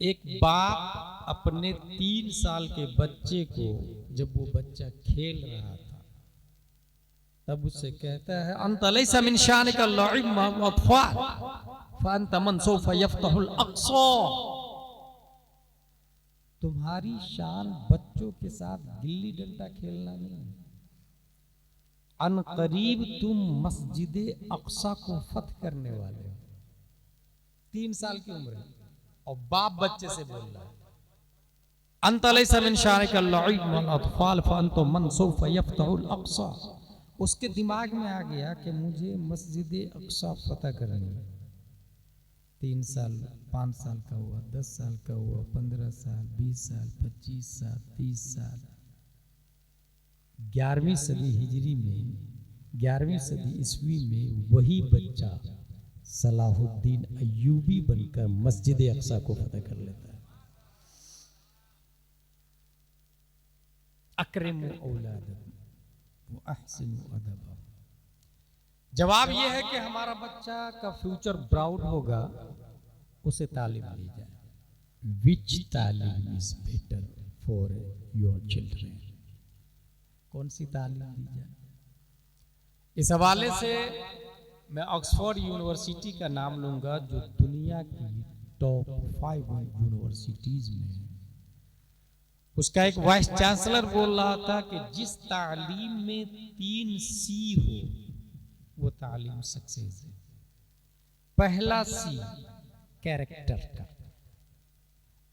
एक बाप अपने 3 साल के बच्चे को, जब वो बच्चा खेल रहा था, तब उससे कहता है अंत लैसा मिन शानिका लइब मअल अत्फाल फअंत मन सौफ यफ्तहुल अक्सा। तुम्हारी शान बच्चों के साथ गिल्ली डंडा खेलना नहीं, अनकरीब तुम मस्जिद अक्सा को फतह करने वाले हो। 3 साल की उम्र है और बाप बच्चे से बोल रहा है अंत लैसा मिन शानिका लइब मअल अत्फाल फअंत मन सौफ यफ्तहुल अक्सा। उसके दिमाग में आ गया कि मुझे मस्जिद अक्सा फतह करनी है। 3 साल, 5 साल का हुआ, 10 साल का हुआ, 15 साल, 20 साल, 25 साल, 30 साल। 11वीं सदी हिजरी में, 11वीं सदी ईस्वी में वही बच्चा सलाहुद्दीन अय्यूबी बनकर मस्जिद अक्सा को फतह कर लेता है। अकरिमु औलादकुम व अहसिनु अदबा। जवाब यह है कि हमारा बच्चा का फ्यूचर ब्राउन होगा, उसे तालीम दी जाए। विच तालीम is better for your children? कौन सी तालीम दी जाए? इस हवाले से मैं ऑक्सफोर्ड यूनिवर्सिटी का नाम लूंगा, जो दुनिया की टॉप 5 यूनिवर्सिटीज में है। उसका एक वाइस चांसलर बोल रहा था कि जिस तालीम में 3 सी हो वो तालीम सक्सेस है। पहला सी कैरेक्टर का,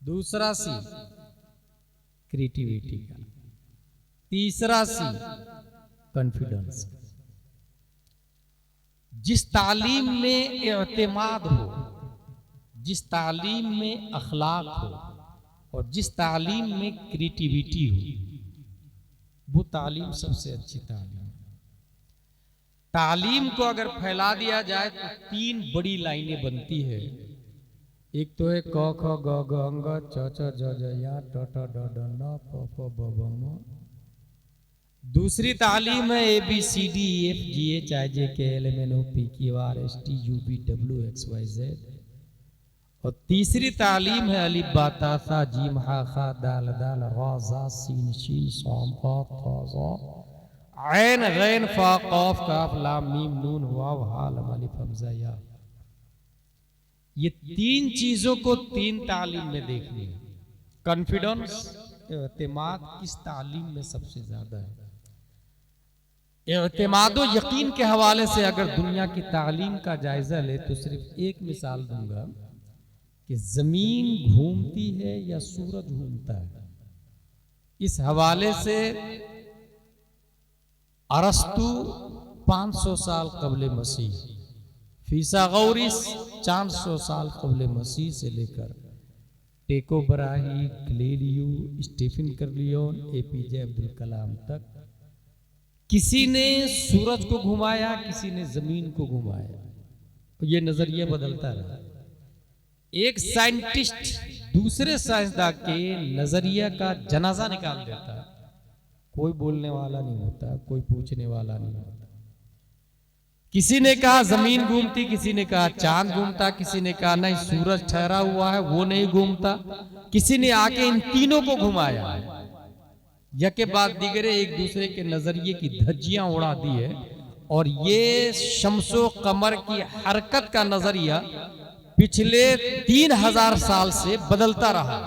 दूसरा सी क्रिएटिविटी का, तीसरा सी कॉन्फिडेंस का। जिस तालीम में एतमाद हो, जिस तालीम में अखलाक हो और जिस तालीम में क्रिएटिविटी हो, वो तालीम सबसे अच्छी तालीम है। तालीम को अगर फैला दिया जाए तो 3 बड़ी लाइनें बनती है। एक तो है क ख ग घ ङ च छ ज झ य ट ठ ड ढ न प फ ब भ म। दूसरी तालीम है ABCD EFGH IJK LMNO PQR STUV WXYZ। और तीसरी तालीम है अलिफ बा ता सा जीम हा खा दाल दाल रा जा सीन शीन साम क़ाफ था ज़ा ऐन गैन फा क़ाफ काफ लाम मीम नून वाव हा लम अलिफ हमज़ा या। ये 3 चीजों को 3 तालीम में देखनी है। कॉन्फिडेंस, एतमाद किस तालीम में सबसे ज्यादा है? एतमाद व यकीन के हवाले से अगर दुनिया की तालीम का जायजा ले तो सिर्फ एक मिसाल दूंगा कि जमीन घूमती है या सूरज घूमता है। इस हवाले से अरस्तु 500 साल कबले मसीह, फीसागोरिस 400 साल कबले मसीह से लेकर टेको बराही, गैलीलियो, स्टीफन कर्लियोन, APJ अब्दुल कलाम तक किसी ने सूरज को घुमाया, किसी ने जमीन को घुमाया। तो ये नजरिया बदलता रहा। एक साइंटिस्ट दूसरे साइंसदान के नजरिया का जनाजा निकाल देता, कोई बोलने वाला नहीं होता, कोई पूछने वाला नहीं होता। किसी ने कहा जमीन घूमती, किसी ने कहा चांद घूमता, किसी ने कहा नहीं सूरज ठहरा हुआ है वो नहीं घूमता। किसी ने आके इन तीनों को घुमाया, यके बाद दिगरे एक दूसरे के नजरिए की धज्जियां उड़ा दी है। और ये शम्सो कमर की हरकत का नजरिया पिछले 3000 साल से बदलता रहा।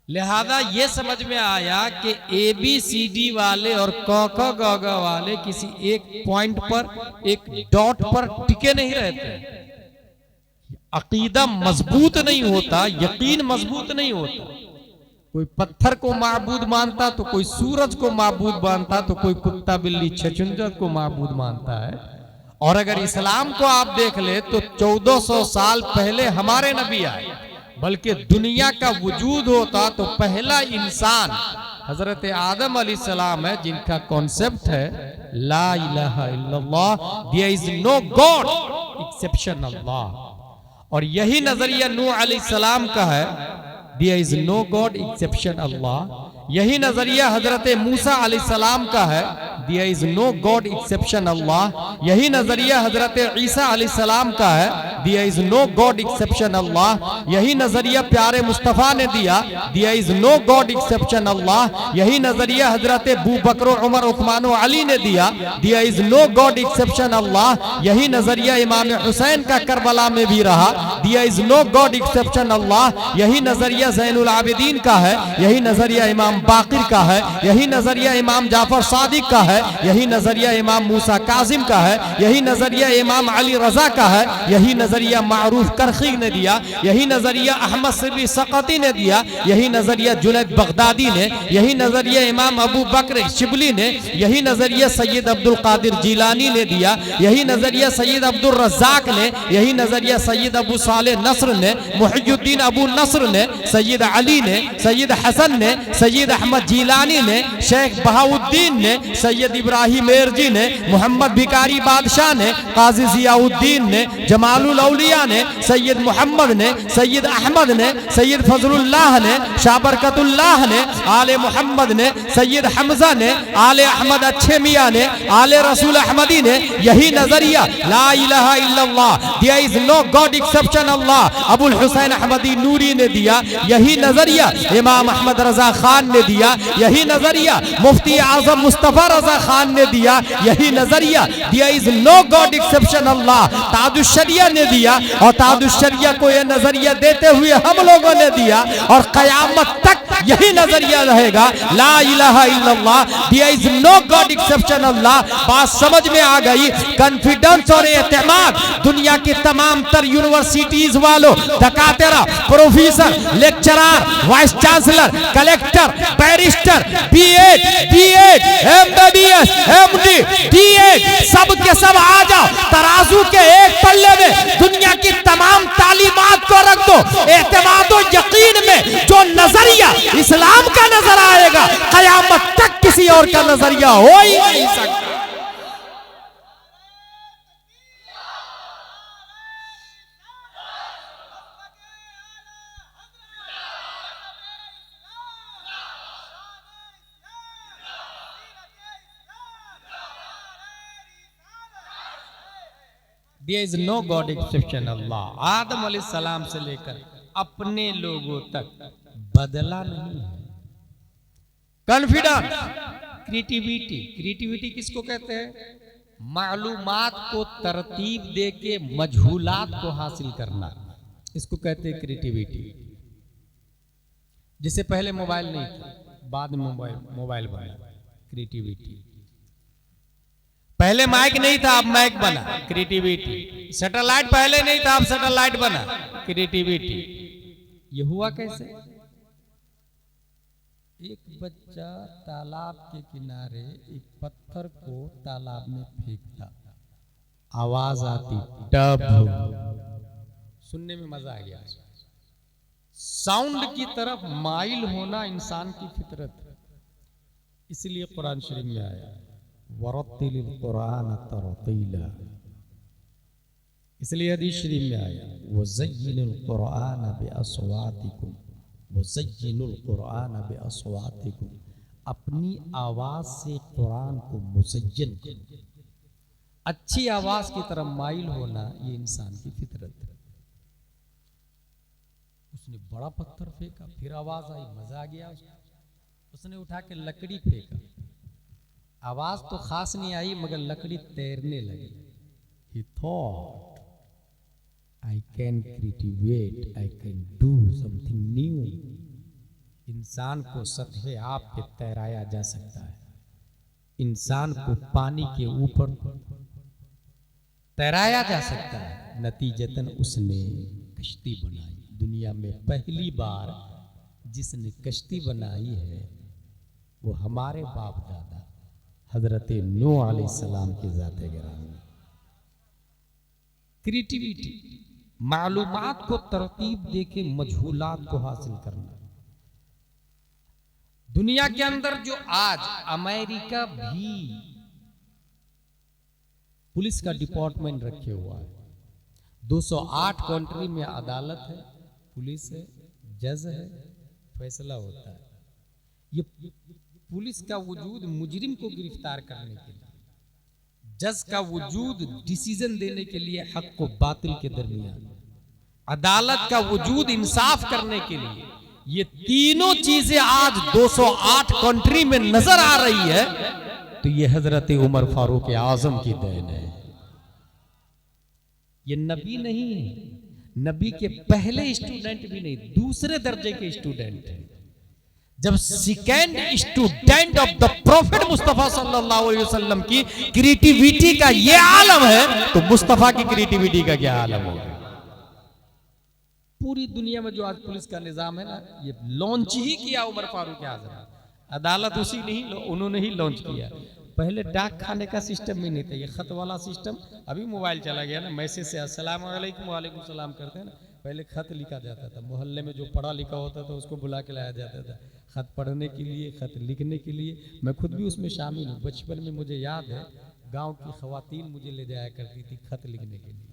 लिहाजा ये समझ में आया कि ABCD वाले और क ख ग घ वाले किसी एक पॉइंट पर, एक डॉट पर टिके नहीं रहते। अकीदा मजबूत नहीं होता, यकीन मजबूत नहीं होता। कोई पत्थर को माबूद मानता तो कोई सूरज को माबूद मानता, तो कोई कुत्ता बिल्ली छछुंदर को माबूद मानता है। और अगर इस्लाम को आप देख ले तो 1400 साल पहले हमारे नबी आए, बल्कि दुनिया का वजूद होता तो पहला इंसान हजरत आदम अलैहिस्सलाम है, जिनका कॉन्सेप्ट है ला इलाहा इल्लल्लाह, there is no god exception अल्लाह। और यही नजरिया नूह अलैहिस्सलाम का है, there is no god exception अल्लाह। यही नजरिया हजरत मूसा अलैहिस्सलाम का है, there is no god exception अल्लाह। यही नजरिया हजरत ईसा अलैहिस्सलाम का है, there is no god exception अल्लाह। यही नजरिया प्यारे मुस्तफा ने there is no god exception अल्लाह। यही नजरिया हजरत अबू बकर, उमर, उस्मान और अली ने there is no god exception अल्लाह। यही नजरिया इमाम हुसैन का करबला में भी रहा, दिया इज नो गॉड एक्सेप्शन अल्लाह। यही नजरिया ज़ैनुल आबिदीन का है, यही नजरिया इमाम बाकिर का है, यही नजरिया इमाम जाफर सादिक का है, यही नजरिया इमाम मूसा काजिम का है, यही नजरिया इमाम अली रजा का है, यही नजरिया मारूफ करखी ने दिया, यही नजरिया अहमद सिर्री सकती ने दिया, यही नजरिया जुनैद बगदादी ने, यही नजरिया इमाम अबू बकर शिबली ने, यही नजरिया सैयद अब्दुल कादिर जिलानी ने दिया, यही नजरिया सैयद अब्दुल रज़्ज़ाक ने, यही नजरिया सैयद अबू सालेह नस्र ने, मुहियुद्दीन अबू नस्र ने, सैयद अली ने, सैयद हसन ने, सैयद अहमद जिलानी ने, शेख बहाउद्दीन ने, सैयद इब्राहिम एरजी ने, मोहम्मद भिकारी बादशाह ने, काजी जियाउद्दीन ने, जमालुल औलिया ने, सैयद मोहम्मद ने, सैयद अहमद ने, सैयद फजलुल्लाह ने, शाह बरकतुल्लाह ने, आले मोहम्मद ने, सैयद हमजा ने, आले अहमद अच्छे मियाँ ने, आले रसूल अहमदी ने, यही नजरिया ला इलाहा इल्लल्लाह, दिया इज नो गॉड एक्सेप्शन अल्लाह, अबुल हुसैन अहमदी नूरी ने दिया, यही नजरिया इमाम अहमद रजा खान ने दिया, यही नजरिया मुफ्ती आजम मुस्तफा रजा खान ने दिया, यही नजरिया दिया इज नो गॉड एक्सेप्शन अल्लाह ताजुशरिया ने दिया, और ताजुशरिया को यह नजरिया देते हुए हम लोगों ने दिया, और कयामत तक यही नजरिया रहेगा ला इलाहा इल्लल्लाह, दिया इज नो गॉड एक्सेप्शन अल्लाह। बात समझ में आ गई। कॉन्फिडेंस और एतमाद दुनिया की तमाम तर यूनिवर्सिटीज वालों, दकातेरा, professor, lecturer, vice chancellor, collector, barrister, BEd, MBBS, MD, DEd, सब के सब आ जाओ, तराजू के एक पल्ले में दुनिया की तमाम तालीमात को रख दो, एतमाद और यकीन में जो नजरिया इस्लाम का नजर आएगा, कयामत तक किसी और का नजरिया हो ही नहीं सकता। There is no God exception Allah। आदम अलैहिस्सलाम से लेकर अपने लोगों तक बदला नहीं है। कॉन्फिडेंस, क्रिएटिविटी किसको कहते हैं? मालूमात को तरतीब दे के मजहूलात को हासिल करना, इसको कहते हैं क्रिएटिविटी। जिससे पहले मोबाइल नहीं था, बाद में मोबाइल बना, क्रिएटिविटी। पहले माइक नहीं था, अब माइक बना, क्रिएटिविटी। सैटेलाइट पहले नहीं था, अब सैटेलाइट बना, क्रिएटिविटी। ये हुआ कैसे? एक बच्चा तालाब के किनारे एक पत्थर को तालाब में फेंकता, आवाज आती टब, सुनने में मजा आ गया। साउंड की तरफ माइल होना इंसान की फितरत है, इसलिए कुरान शरीफ में आया वरत्तिलिल कुरान तरतीला, इसलिए हदीस शरीफ में आया वज़य्यिनुल कुरान बिअस्वातिकुम वज़य्यिनुल कुरान बिअस्वातिकुम, अपनी आवाज से कुरान को मुज़य्यन करो। अच्छी आवाज की तरफ माइल होना ये इंसान की फितरत है। उसने बड़ा पत्थर फेंका, फिर आवाज आई, मजा आ गया उसने उठा के लकड़ी फेंका, आवाज तो खास नहीं आई मगर लकड़ी तैरने लगी। He thought I can cultivate, I can do something new। इंसान को सतह आप पे तैराया जा सकता है, इंसान को पानी के ऊपर तैराया जा सकता है। नतीजतन उसने कश्ती बनाई। दुनिया में पहली बार जिसने कश्ती बनाई है वो हमारे बाप दादा हजरत नूह अलैहिस्सलाम के ज़ाते गिरामी। क्रिएटिविटी, मालूमात को तरतीब देके मजहूलात को हासिल करना। दुनिया के अंदर जो आज अमेरिका भी पुलिस का डिपार्टमेंट रखे हुआ है, 208 कंट्री में अदालत है, पुलिस है, जज है, फैसला होता है। ये पुलिस का वजूद मुजरिम को गिरफ्तार करने के लिए, जज का वजूद डिसीजन देने के लिए हक को बातिल के दरमियान, अदालत का वजूद इंसाफ करने के लिए, ये तीनों चीजें आज 208 कंट्री में नजर आ रही है, तो ये हजरत उमर फारूक आजम की देन है। ये नबी नहीं है, नबी के पहले स्टूडेंट भी नहीं, दूसरे दर्जे के स्टूडेंट हैं। जब second student of the profit Mustafa सल्लल्लाहु अलैहि वसल्लम की क्रिएटिविटी का ये आलम है, तो मुस्तफा की क्रिएटिविटी का क्या आलम होगा। पूरी दुनिया में जो आज पुलिस का निजाम है ना, ये लॉन्च ही किया उमर फारूक आजम। अदालत उन्होंने ही लॉन्च किया। पहले डाक खाने का सिस्टम ही नहीं था, ये खत वाला सिस्टम। अभी मोबाइल चला गया ना, मैसेज से अस्सलाम वालेकुम वालेकुम सलाम करते हैं ना, पहले खत लिखा जाता था। मोहल्ले में जो पढ़ा लिखा होता था उसको बुला के लाया जाता था खत पढ़ने के लिए, खत लिखने के लिए। मैं खुद भी उसमें शामिल हूँ। बचपन में मुझे याद है, गाँव की खवातीन मुझे ले जाया करती थी खत लिखने के लिए।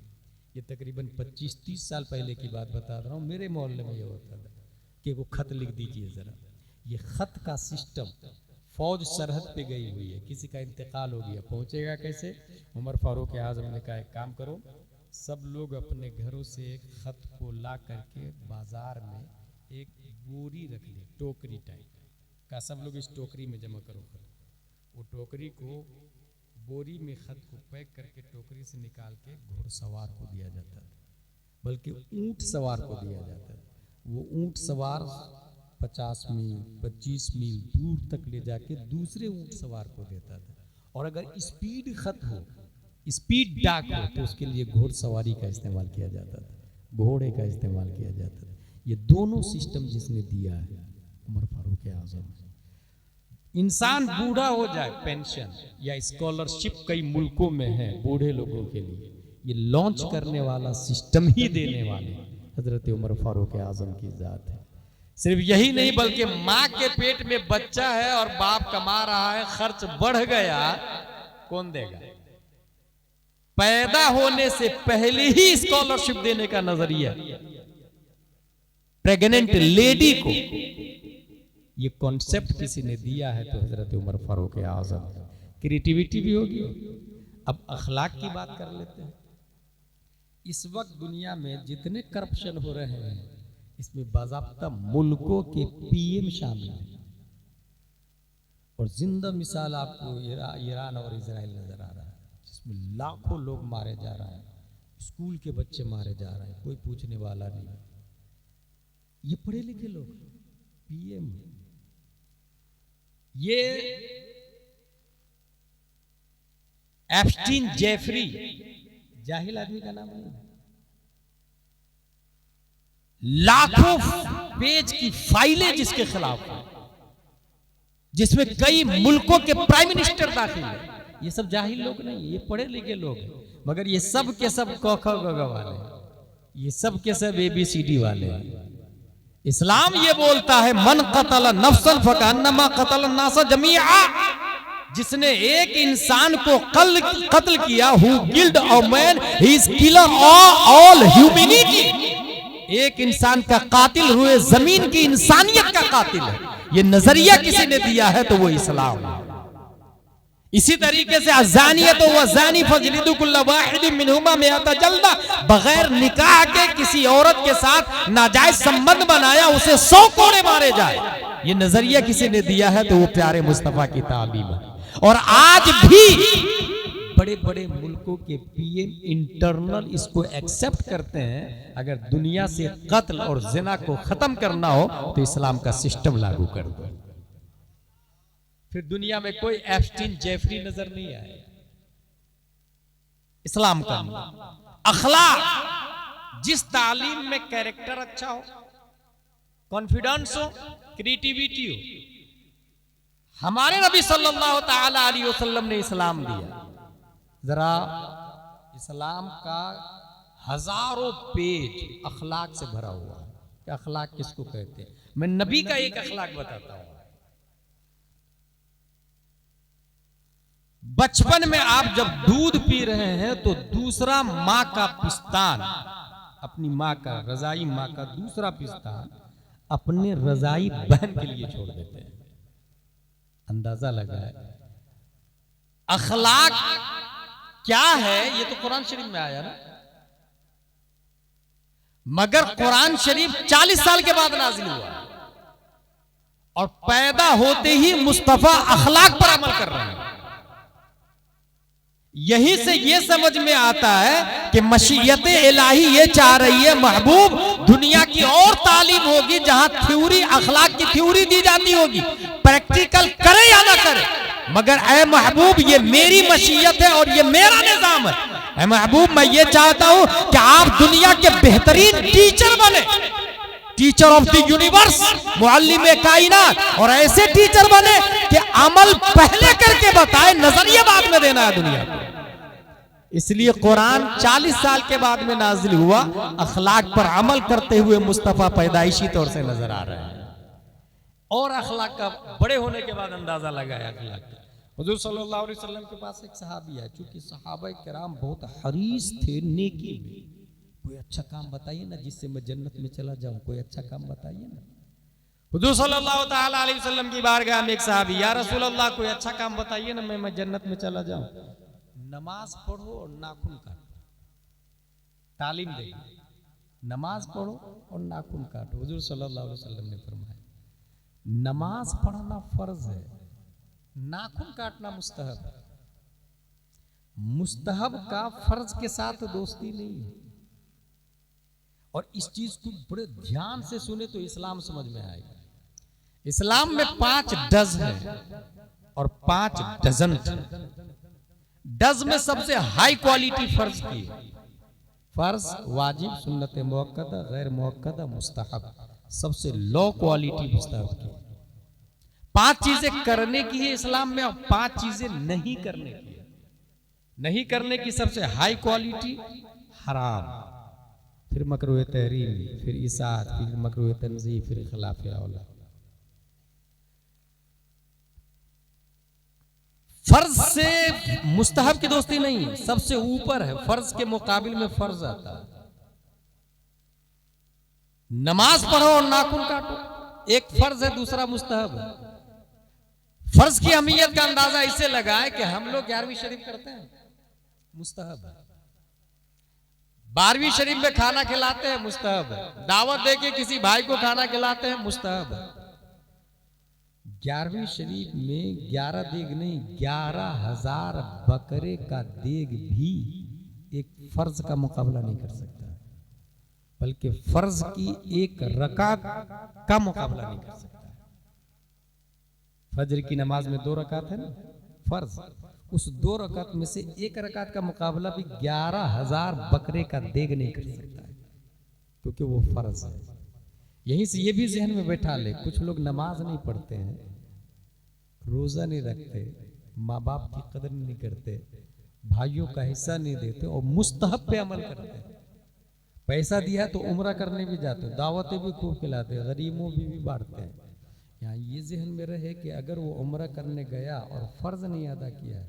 ये तकरीबन 25-30 साल पहले की बात बता रहा हूँ। मेरे मोहल्ले में ये होता था कि वो खत लिख दीजिए ज़रा। ये खत का सिस्टम, फौज सरहद पे गई हुई है, किसी का इंतकाल हो गया, पहुंचेगा कैसे। उमर फारूक आजम ने कहा एक काम करो, सब लोग अपने घरों से एक खत को ला करके बाजार में एक बोरी रख ले, टोकरी टाइप का, सब लोग इस टोकरी में जमा करो खत। वो टोकरी को, बोरी में खत को पैक करके टोकरी से निकाल के घुड़सवार को दिया जाता था, बल्कि ऊंट सवार को दिया जाता था। वो ऊंट सवार 50 मील 25 मील दूर तक ले जाके दूसरे ऊंट सवार को देता था। और अगर स्पीड खत हो, स्पीड डाक हो, तो उसके लिए घोड़सवारी का इस्तेमाल किया जाता था, घोड़े का इस्तेमाल किया जाता था। ये दोनों सिस्टम जिसने दिया है उमर फारूक आजम। इंसान बूढ़ा हो जाए, पेंशन या स्कॉलरशिप कई मुल्कों में है बूढ़े लोगों के लिए, ये लॉन्च करने वाला, सिस्टम ही देने वाले हजरत उमर फारूक आजम की जात है। सिर्फ यही नहीं, बल्कि माँ के पेट में बच्चा है और बाप कमा रहा है, खर्च बढ़ गया, कौन देगा। पैदा होने से पहले ही स्कॉलरशिप देने का नजरिया, प्रेग्नेंट लेडी को ये कॉन्सेप्ट किसी ने दिया है, तो हजरत उमर फारूक आजम। क्रिएटिविटी भी होगी। अब अखलाक की बात कर लेते हैं। इस वक्त दुनिया में जितने करप्शन हो रहे हैं, इसमें बाज़ाब्ता मुल्कों के पीएम शामिल हैं। और जिंदा मिसाल आपको ईरान और इजराइल नजर आ रहा है, जिसमें लाखों लोग मारे जा रहे हैं, स्कूल के बच्चे मारे जा रहे हैं, कोई पूछने वाला नहीं। ये पढ़े लिखे लोग पीएम। ये एप्स्टीन जेफरी, जाहिल आदमी का नाम नहीं, लाखों पेज की फाइलें जिसके खिलाफ है, जिसमें कई मुल्कों के प्राइम मिनिस्टर दाखिल है। ये सब जाहिल लोग नहीं, ये पढ़े लिखे लोग हैं। मगर ये सब के सब क ख ग घ वाले, ये सब के सब ABCD वाले हैं। इस्लाम ये बोलता है, मन कतल नफ्सन फकन्नमा कतल नासा जमीआ। जिसने एक इंसान को कत्ल किया, who killed a man, he is killer of all humanity. एक इंसान का कातिल हुए जमीन की इंसानियत का कातिल है। ये नजरिया किसी ने दिया है तो वो इस्लाम है। इसी तरीके से अज़ानियत व ज़ानी फजलिदु कुल्ला वाहिदिन मिनहुमा मिअता जल्दा, बगैर निकाह के किसी औरत के साथ नाजायज संबंध बनाया, उसे 100 कोड़े मारे जाए। ये नजरिया किसी ने दिया है तो वो प्यारे मुस्तफा की तालीम है। और आज भी बड़े बड़े मुल्कों के पीएम इंटरनल इसको एक्सेप्ट करते हैं। अगर दुनिया से कत्ल और जिना को खत्म करना हो तो इस्लाम का सिस्टम लागू कर दो। फिर दुनिया में कोई एप्स्टीन जेफरी नजर नहीं आए। इस्लाम का अखलाक, जिस तालीम में कैरेक्टर अच्छा हो, कॉन्फिडेंस हो, क्रिएटिविटी हो, हमारे नबी सल्लल्लाहु ताला अलैहि वसल्लम ने इस्लाम दिया। जरा इस्लाम का हजारों पेज अखलाक से भरा हुआ है कि अखलाक किसको कहते हैं। मैं नबी का एक अखलाक बताता हूं। बचपन में आप जब दूध पी रहे हैं तो दूसरा माँ का पिस्तान, अपनी माँ का, रजाई माँ का दूसरा पिस्तान अपने रजाई बहन के लिए छोड़ देते हैं। अंदाजा लगाए अखलाक क्या है। ये तो कुरान शरीफ में आया ना, मगर कुरान शरीफ 40 साल के बाद नाजिल हुआ और पैदा होते ही मुस्तफा अखलाक पर अमल कर रहे हैं। यहीं से ये समझ में आता है कि मशीयत इलाही ये चाह रही है महबूब दुनिया की और तालीम होगी जहां थ्योरी अखलाक की थ्योरी दी जाती होगी, प्रैक्टिकल करे या ना करे, मगर ऐ महबूब ये मेरी मशीयत है और ये मेरा निजाम है। ऐ महबूब मैं ये चाहता हूं कि आप दुनिया के बेहतरीन टीचर बने, teacher of the universe, Muallem कायनात, और ऐसे टीचर बने कि अमल पहले करके बताए, नजरिया बाद में देना है दुनिया को। इसलिए कुरान 40 साल के बाद में नाजिल हुआ, अखलाक पर अमल करते हुए मुस्तफा पैदाइशी तौर से नजर आ रहे हैं। और अखलाक का बड़े होने के बाद अंदाजा लगाया अखलाक का। हुजूर सल्लल्लाहु अलैहि वसल्लम के पास एक सहाबी है, चूंकि सहाबा किराम बहुत हरीस थे नेकी में, कोई अच्छा काम बताइए ना जिससे मैं जन्नत में चला जाऊं, कोई अच्छा काम बताइए ना। हुजूर सल्लल्लाहु ताला अलैहि वसल्लम की बारगाह में एक सहाबी, या रसूल अल्लाह कोई अच्छा काम बताइए ना मैं जन्नत में चला जाऊं। नमाज पढ़ो और नाखून काटो, तालीम दे, नमाज पढ़ो और नाखून काटो। हुजूर सल्लल्लाहु अलैहि वसल्लम ने फरमाया नमाज पढ़ना फर्ज है, नाखून काटना मुस्तहब है। मुस्तहब का फर्ज के साथ दोस्ती नहीं है। और इस चीज को बड़े ध्यान से सुने तो इस्लाम समझ में आएगा। इस्लाम में 5 डज है और 5 डजन। डज में सबसे हाई क्वालिटी फर्ज की, फर्ज, वाजिब, सुन्नत मुअक्कदा, गैर मुअक्कदा, मुस्तहब, सबसे लो क्वालिटी मुस्तहब की। 5 चीजें करने की है इस्लाम में और 5 चीजें नहीं करने की है। नहीं करने की सबसे हाई क्वालिटी हराम, फिर मकरूह तहरीम, फिर इसात, फिर मकरूह तंज़ीह, फिर खिलाफ औला। फर्ज से मुस्तहब की दोस्ती नहीं, सबसे ऊपर है, फर्ज के मुकाबिल में फर्ज आता है। नमाज पढ़ो और नाखून काटो, एक फर्ज है, दूसरा मुस्तहब है। फर्ज की अहमियत का अंदाजा इससे लगाए कि हम लोग 11वीं शरीफ करते हैं, मुस्तहब है। 12वीं शरीफ में खाना खिलाते हैं, मुस्तहब है। दावत देके किसी भाई को खाना खिलाते हैं, मुस्तहब है। 11वीं शरीफ में 11 देग नहीं, 11,000 बकरे का देग भी एक फर्ज का मुकाबला नहीं कर सकता, बल्कि फर्ज की एक रकात का मुकाबला नहीं कर सकता। फजर की नमाज में 2 रकात है ना फर्ज, उस 2 रकात में से एक रकात का मुकाबला भी 11,000 बकरे का देग नहीं कर सकता है, क्योंकि वो फर्ज है। यहीं से ये भी जहन में बैठा ले, कुछ लोग नमाज नहीं पढ़ते हैं, रोजा नहीं रखते, माँ बाप की कदर नहीं करते, भाइयों का हिस्सा नहीं देते और मुस्तहब पे अमल करते हैं। पैसा दिया तो उम्रा करने भी जाते, दावतें भी खूब खिलाते, गरीबों भी बांटते हैं। यहाँ ये जहन में रहे कि अगर वो उम्रा करने गया और फर्ज नहीं अदा किया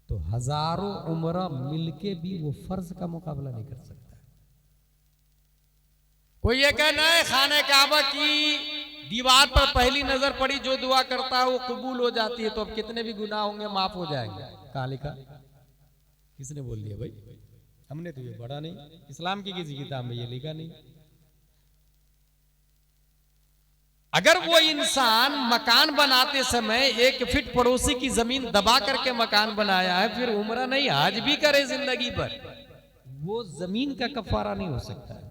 तो हजारों उम्रा मिलके भी वो फर्ज का मुकाबला नहीं कर सकता। कोई ये कहना है खाने काबा की दीवार पर पहली नजर पड़ी जो दुआ करता है वो कबूल हो जाती है, तो अब कितने भी गुनाह होंगे माफ हो जाएंगे। कहाँ लिखा? किसने बोल दिया भाई? हमने तो ये पढ़ा नहीं, इस्लाम की किसी किताब में ये लिखा नहीं। अगर वो इंसान मकान बनाते समय 1 फीट पड़ोसी की जमीन दबा करके मकान बनाया है, फिर उम्रा नहीं हज भी करे जिंदगी पर, वो जमीन का कफारा नहीं हो सकता है।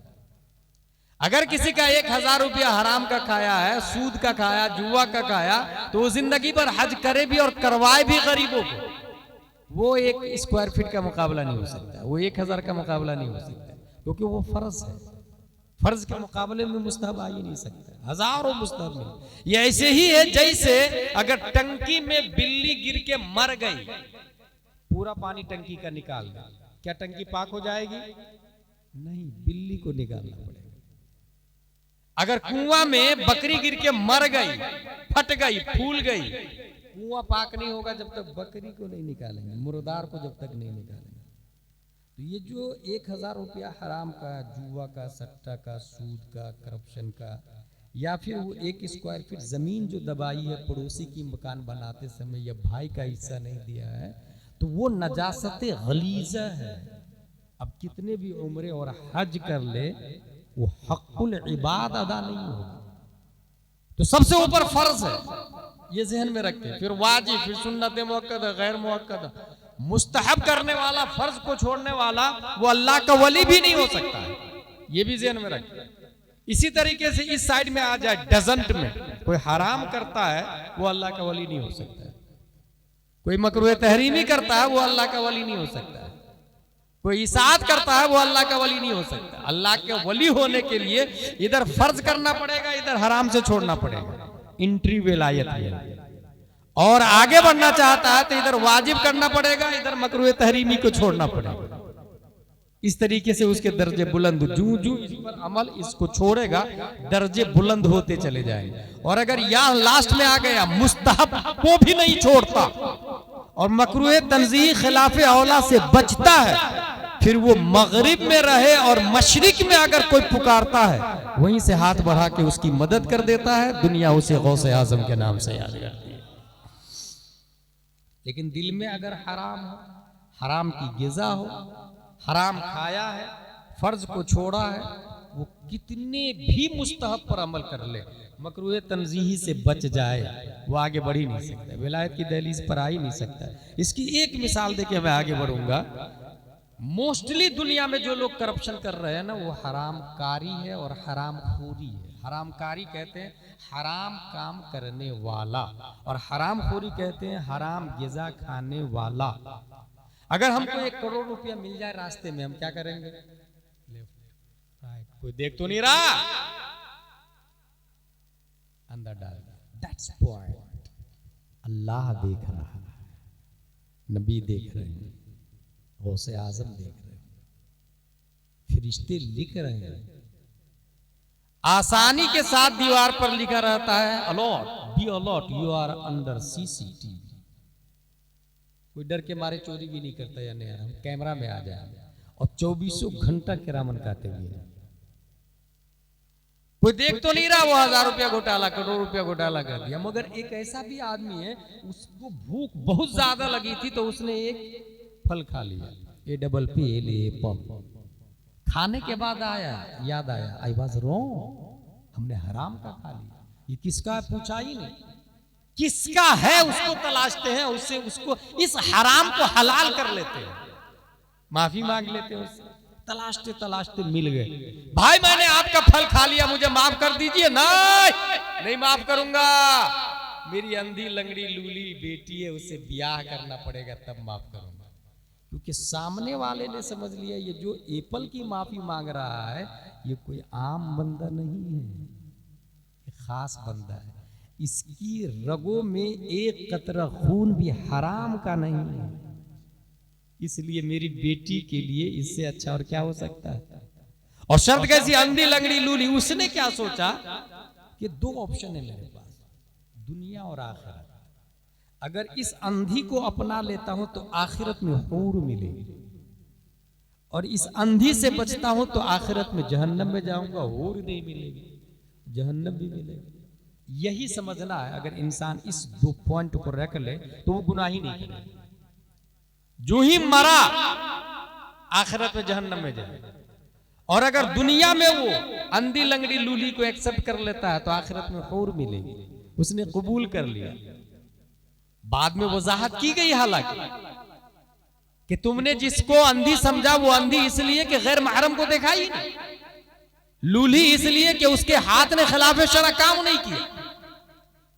अगर किसी का 1,000 रुपया हराम का खाया है, सूद का खाया, जुआ का खाया, तो वो जिंदगी पर हज करे भी और करवाए भी गरीबों को, वो 1 स्क्वायर फीट का मुकाबला नहीं हो सकता, वो 1,000 का मुकाबला नहीं हो सकता, क्योंकि वो फर्ज है। फर्ज के मुकाबले में मुस्तहब आ ही नहीं सकता, हजारों मुस्तहब में। ये ऐसे ही है जैसे अगर टंकी में बिल्ली गिर के मर गई, पूरा पानी टंकी का निकाल गया, क्या टंकी पाक हो जाएगी? नहीं, बिल्ली को निकालना पड़ेगा। अगर कुआं में बकरी गिर के मर गई, फट गई, फूल गई, कुआं पाक नहीं होगा जब तक बकरी को नहीं निकालेंगे, मुर्दार को जब तक नहीं निकालेंगे। तो ये जो 1,000 रुपया हराम का, जुआ का, सट्टा का, सूद का, करप्शन का, या फिर वो 1 स्क्वायर फीट जमीन जो दबाई है पड़ोसी की मकान बनाते समय या भाई का हिस्सा नहीं दिया है, तो वो नजासत गलीजा है। अब कितने भी उम्रे और हज कर ले, वो हक़ुल इबाद अदा नहीं होगा। तो सबसे ऊपर फर्ज है, ये जहन में रखें। फिर वाजिब, फिर सुन्नत मुअक्कदा, गैर मुअक्कदा, मुस्तहब करने वाला, फर्ज को छोड़ने वाला वो अल्लाह का वली भी नहीं हो सकता है, ये भी जहन में रखें। इसी तरीके से इस साइड में आ जाए, डजंट में कोई हराम करता है वो अल्लाह का वली नहीं हो सकता है। कोई मकरूह तहरीमी करता है वो अल्लाह का वली नहीं हो सकता है। कोई इसाअत करता है वो अल्लाह का वली नहीं हो सकता। अल्लाह के वली होने के लिए इधर फर्ज करना पड़ेगा, इधर हराम से छोड़ना पड़ेगा। इंट्री विलायत है। और आगे बढ़ना चाहता है तो इधर वाजिब करना पड़ेगा, इधर मकरूह तहरीमी को छोड़ना पड़ेगा। इस तरीके से उसके दर्जे बुलंद, जूं जूं इस पर अमल इसको छोड़ेगा, दर्जे बुलंद होते चले जाएंगे। और अगर यहां लास्ट में आ गया, मुस्तहब को भी नहीं छोड़ता और मकरूह तंज़ीह खिलाफ औला से बचता है, फिर वो मगरिब में रहे और मशरिक में अगर कोई पुकारता है, वहीं से हाथ बढ़ा के उसकी मदद कर देता है। दुनिया उसे गौसे आजम के नाम से याद करती है। लेकिन दिल में अगर हराम हो, हराम की गिज़ा हो, हराम खाया है, फर्ज को छोड़ा है, वो कितने भी मुस्तहब पर अमल कर ले, मकरूह तंज़ीही से बच जाए, वो आगे बढ़ ही नहीं सकता, विलायत की दहलीज पर आ ही नहीं सकता। इसकी एक मिसाल देके मैं आगे बढ़ूंगा। मोस्टली दुनिया में जो लोग करप्शन कर रहे हैं ना, वो हराम कारी है और हराम खोरी है। हराम कारी कहते हैं हराम काम करने वाला, और हराम खोरी कहते हैं हराम गिज़ा खाने वाला। अगर हमको 1 करोड़ रुपया मिल जाए रास्ते में, हम क्या करेंगे? लेफ्ट राइट, कोई देख तो नहीं रहा, अंदर डाल। That's point. अल्लाह देख रहा है, नबी देख रहे हैं, गौसे आजम देख रहे हैं, फरिश्ते लिख रहे हैं। आसानी के साथ दीवार पर लिखा रहता है alert, be alert, you are under CCTV. कोई डर के मारे चोरी भी नहीं करता, या नहीं हम कैमरा में आ जाए, और 24 घंटा किरामन काटे हुए। कोई देख तो नहीं रहा वो 1000 रुपया घोटाला, करोड़ रुपया घोटाला कर दिया। मगर एक ऐसा भी आदमी है, उसको भूख बहुत ज्यादा लगी थी, तो उसने एक फल खा लिया, APPLE। खाने के बाद याद आया, आई वाज रॉन्ग, हमने हराम का खा लिया। ये किसका पूछा ही नहीं, किसका है उसको तलाशते हैं, उससे उसको इस हराम को हलाल कर लेते हैं, माफी मांग लेते हैं उससे। तलाशते तलाशते मिल गए, भाई मैंने आपका फल खा लिया, मुझे माफ कर दीजिए। नहीं माफ करूंगा, मेरी अंधी लंगड़ी लूली बेटी है, उससे ब्याह करना पड़ेगा तब माफ करूंगा। क्योंकि सामने वाले ने समझ लिया ये जो एप्पल की माफी मांग रहा है, ये कोई आम बंदा नहीं है, ये खास बंदा है। इसकी रगों में एक कतरा खून भी हराम का नहीं है, इसलिए मेरी बेटी के लिए इससे अच्छा और क्या हो सकता है। और शर्त कैसी, अंधी लंगड़ी लूली। उसने क्या सोचा कि 2 ऑप्शन है मेरे पास, दुनिया और आखिरत। अगर इस अंधी को अपना लेता हूं तो आखिरत में हूर मिलेगी, और इस अंधी से बचता हूं तो आखिरत में जहन्नम में जाऊंगा, हूर नहीं मिलेगी, जहन्नम भी मिलेगी। यही समझना है। अगर इंसान इस 2 पॉइंट को रख ले तो वो गुनाह ही नहीं करेगा। जो ही मरा आखिरत में जहन्नम में जाए, और अगर दुनिया में वो अंधी लंगड़ी लूली को एक्सेप्ट कर लेता है तो आखिरत में हूर मिलेगी। उसने कबूल कर लिया। बाद में वजाहत की गई हालांकि कि तुमने जिसको अंधी समझा वो अंधी इसलिए कि गैर महरम को देखा ही नहीं, लूली इसलिए कि उसके हाथ ने खिलाफ शरअ काम नहीं किया,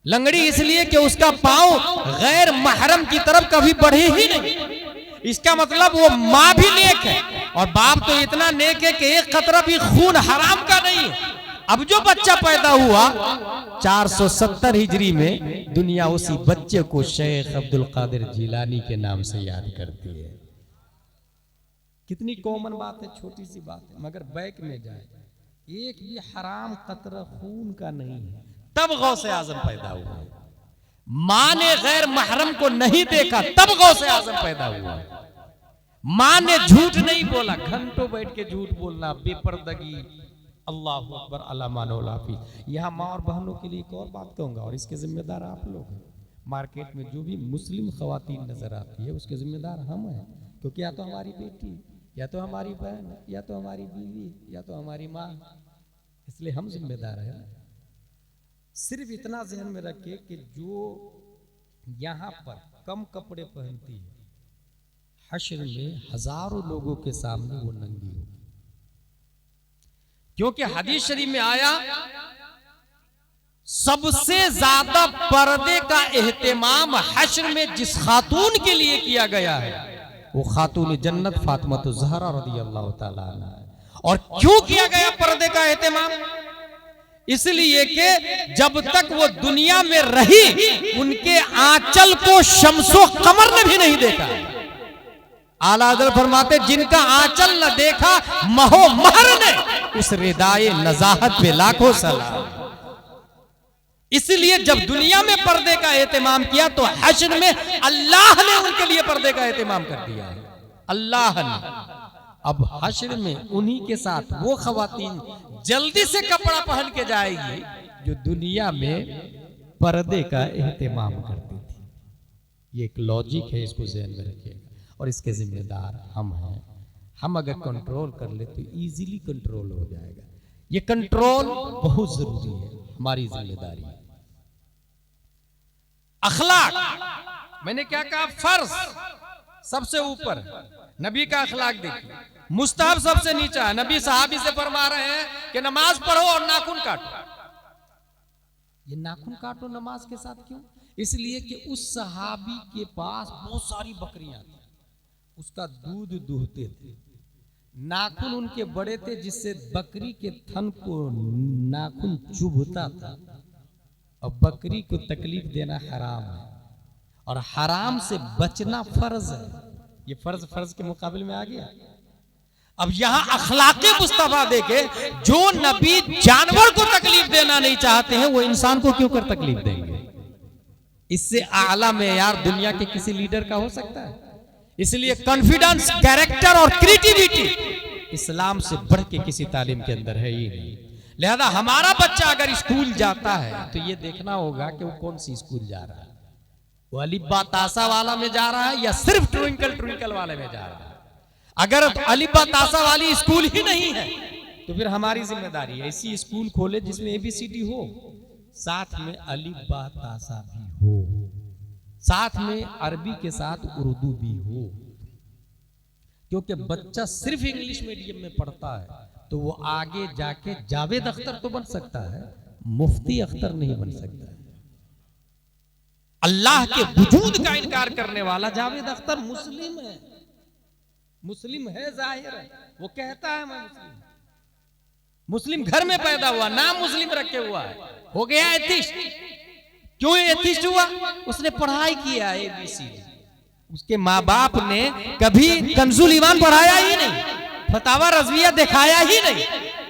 लंगड़ी इसलिए कि उसका पांव गैर महरम की तरफ कभी बढ़े ही नहीं। इसका मतलब वो माँ भी नेक है और बाप तो इतना नेक है कि एक कतरा भी खून हराम का नहीं है। अब जो बच्चा पैदा हुआ 470 हिजरी में, दुनिया उसी बच्चे को शेख अब्दुल कादिर जिलानी के नाम से याद करती है। कितनी कॉमन बात है, छोटी सी बात है, मगर बैक में जाए एक भी हराम कतरा खून का नहीं है। तब गौसे आजम पैदा हुआ। माँ ने गैर महरम को नहीं देखा तब गौसे आजम पैदा हुआ। माँ ने झूठ नहीं बोला, घंटों बैठ के झूठ बोलना, बेपर्दगी, अल्लाहु अकबर, अल्लाह मानोल हाफिज। यहाँ माँ और बहनों के लिए एक और बात कहूँगा, और इसके जिम्मेदार आप लोग हैं। मार्केट में जो भी मुस्लिम खवातीन नजर आती है उसके जिम्मेदार हम हैं, क्योंकि या तो हमारी बेटी, या तो हमारी बहन, या तो हमारी बीवी, या तो हमारी माँ, इसलिए हम जिम्मेदार हैं। सिर्फ इतना ज़हन में रखिए कि जो यहाँ पर कम कपड़े पहनती है, हश्र में हजारों लोगों के सामने वो नंगी होगी, क्योंकि हदीस शरीफ में आया सबसे ज्यादा पर्दे का एहतमाम हश्र में जिस खातून के लिए किया गया है वो खातून जन्नत फातिमा ज़हरा रज़ियल्लाहु ताला अन्हा है। और क्यों किया गया पर्दे का एहतमाम? इसलिए कि जब तक वो दुनिया में रही उनके आंचल को शम्सो कमर ने भी नहीं देखा। आला हज़रत फरमाते जिनका आंचल न देखा महो महर ने उस रिदाए नजाहत पे लाखों सलाम। इसलिए जब दुनिया में पर्दे का एहतमाम किया तो हश्र में अल्लाह ने उनके लिए पर्दे का एहतमाम कर दिया है, अल्लाह ने। अब हश्र में उन्हीं के साथ वो खवातीन जल्दी से कपड़ा पहन के जाएगी जो दुनिया में पर्दे का एहतमाम करती थी। ये एक लॉजिक है, इसको ज़हन में रखिएगा, और इसके जिम्मेदार हम हैं। हम अगर कंट्रोल कर ले तो इजीली कंट्रोल हो जाएगा। ये कंट्रोल बहुत जरूरी है, हमारी जिम्मेदारी है। अखलाक, मैंने क्या कहा, फर्ज सबसे ऊपर, नबी का अखलाक देखिए, मुस्तहब सबसे नीचा है। नबी सहाबी से फरमा रहे हैं कि नमाज पढ़ो और नाखून काटो। ये नाखून काटो नमाज के साथ क्यों? इसलिए कि उस सहाबी के पास बहुत सारी बकरियां थी, उसका दूध दूहते थे। नाखून उनके बड़े थे जिससे बकरी के थन को नाखून चुभता था, और बकरी को तकलीफ देना हराम है, और हराम से बचना फर्ज है। ये फर्ज के मुकाबले में आ गया। अब यहां अखलाके मुस्तफा देखे, जो नबी जानवर को तकलीफ देना नहीं चाहते हैं वो इंसान को क्यों कर तकलीफ देंगे? इससे आला मेयार दुनिया के किसी लीडर का हो सकता है? इसलिए कॉन्फिडेंस, कैरेक्टर और क्रिएटिविटी इस्लाम से बढ़ के किसी तालीम के अंदर है ही नहीं। लिहाजा हमारा बच्चा अगर स्कूल जाता है तो ये देखना होगा कि वो कौन सी स्कूल जा रहा है, वो अलिब्बा तासा वाला में जा रहा है या सिर्फ ट्विंकल ट्विंकल वाले में जा रहा है। अगर अलिब्बा तासा वाली स्कूल ही नहीं है तो फिर हमारी जिम्मेदारी है ऐसी स्कूल खोले जिसमें ABCD हो, साथ में अलिब्बा तासा भी हो, साथ में अरबी के साथ उर्दू भी हो। क्योंकि बच्चा सिर्फ इंग्लिश मीडियम में पढ़ता है तो वो आगे जाके जावेद अख्तर तो बन सकता है, मुफ्ती अख्तर नहीं बन सकता है। अल्लाह के वजूद का इनकार करने वाला जावेद अख्तर मुस्लिम है, मुस्लिम है, जाहिर है, वो कहता है मैं मुस्लिम घर में पैदा हुआ, नाम मुस्लिम रखे हुआ है, हो गया एथिस्ट। क्यों एथिस्ट हुआ? उसने पढ़ाई किया ABCD। उसके माँ बाप ने कभी कंजुल ईमान पढ़ाया ही नहीं, फतावा रज़विया दिखाया ही नहीं,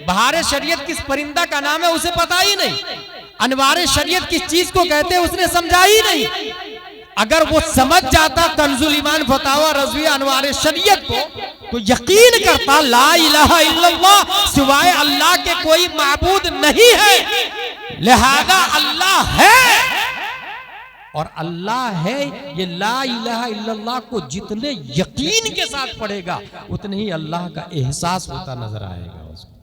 बहार शरीयत किस परिंदा का नाम है उसे पता ही नहीं, अनवार शरीयत किस चीज को कहते हैं उसने समझा ही नहीं। अगर वो समझ जाता कंजुल ईमान, फतावा रज़विया, अनवार शरीयत को, तो यकीन करता ला इलाहा इल्लल्लाह, सिवाय अल्लाह के कोई माबूद नहीं है, लिहाजा अल्लाह है। और अल्लाह है ये ला इलाहा इल्लल्लाह को जितने यकीन के साथ पढ़ेगा उतने ही अल्लाह का एहसास होता नजर आएगा, उसको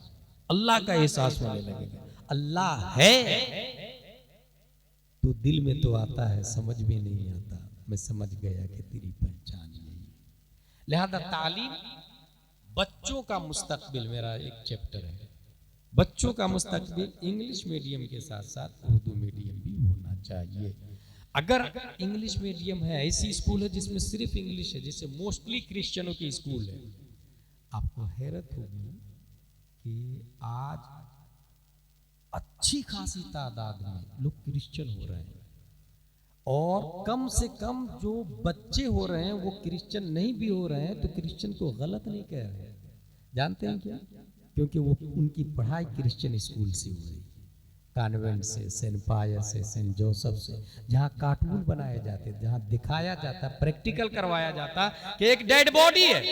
अल्लाह का एहसास होने लगेगा। अल्लाह है तो दिल में तो आता है, समझ में नहीं आता, मैं समझ गया कि तेरी पहचान यही। लिहाजा तालीम, बच्चों का मुस्तकबिल, मेरा एक चैप्टर है, बच्चों का मुस्तकबिल इंग्लिश मीडियम के साथ साथ उर्दू मीडियम भी होना चाहिए। अगर इंग्लिश मीडियम है, ऐसी स्कूल है जिसमें सिर्फ इंग्लिश है, जिससे मोस्टली क्रिश्चियनों की स्कूल है, आपको हैरत होगी कि आज अच्छी खासी तादाद में लोग क्रिश्चियन हो रहे हैं, और कम से कम जो बच्चे हो रहे हैं वो क्रिश्चियन नहीं भी हो रहे हैं तो क्रिश्चियन को गलत नहीं कह रहे हैं। जानते हैं क्या? क्योंकि वो उनकी पढ़ाई क्रिश्चियन स्कूल से हो रही, कॉन्वेंट से, सेंट पायस से, सेंट जोसेफ से, जहाँ कार्टून बनाए जाते, जहाँ दिखाया जाता, प्रैक्टिकल करवाया जाता कि एक डेड बॉडी है,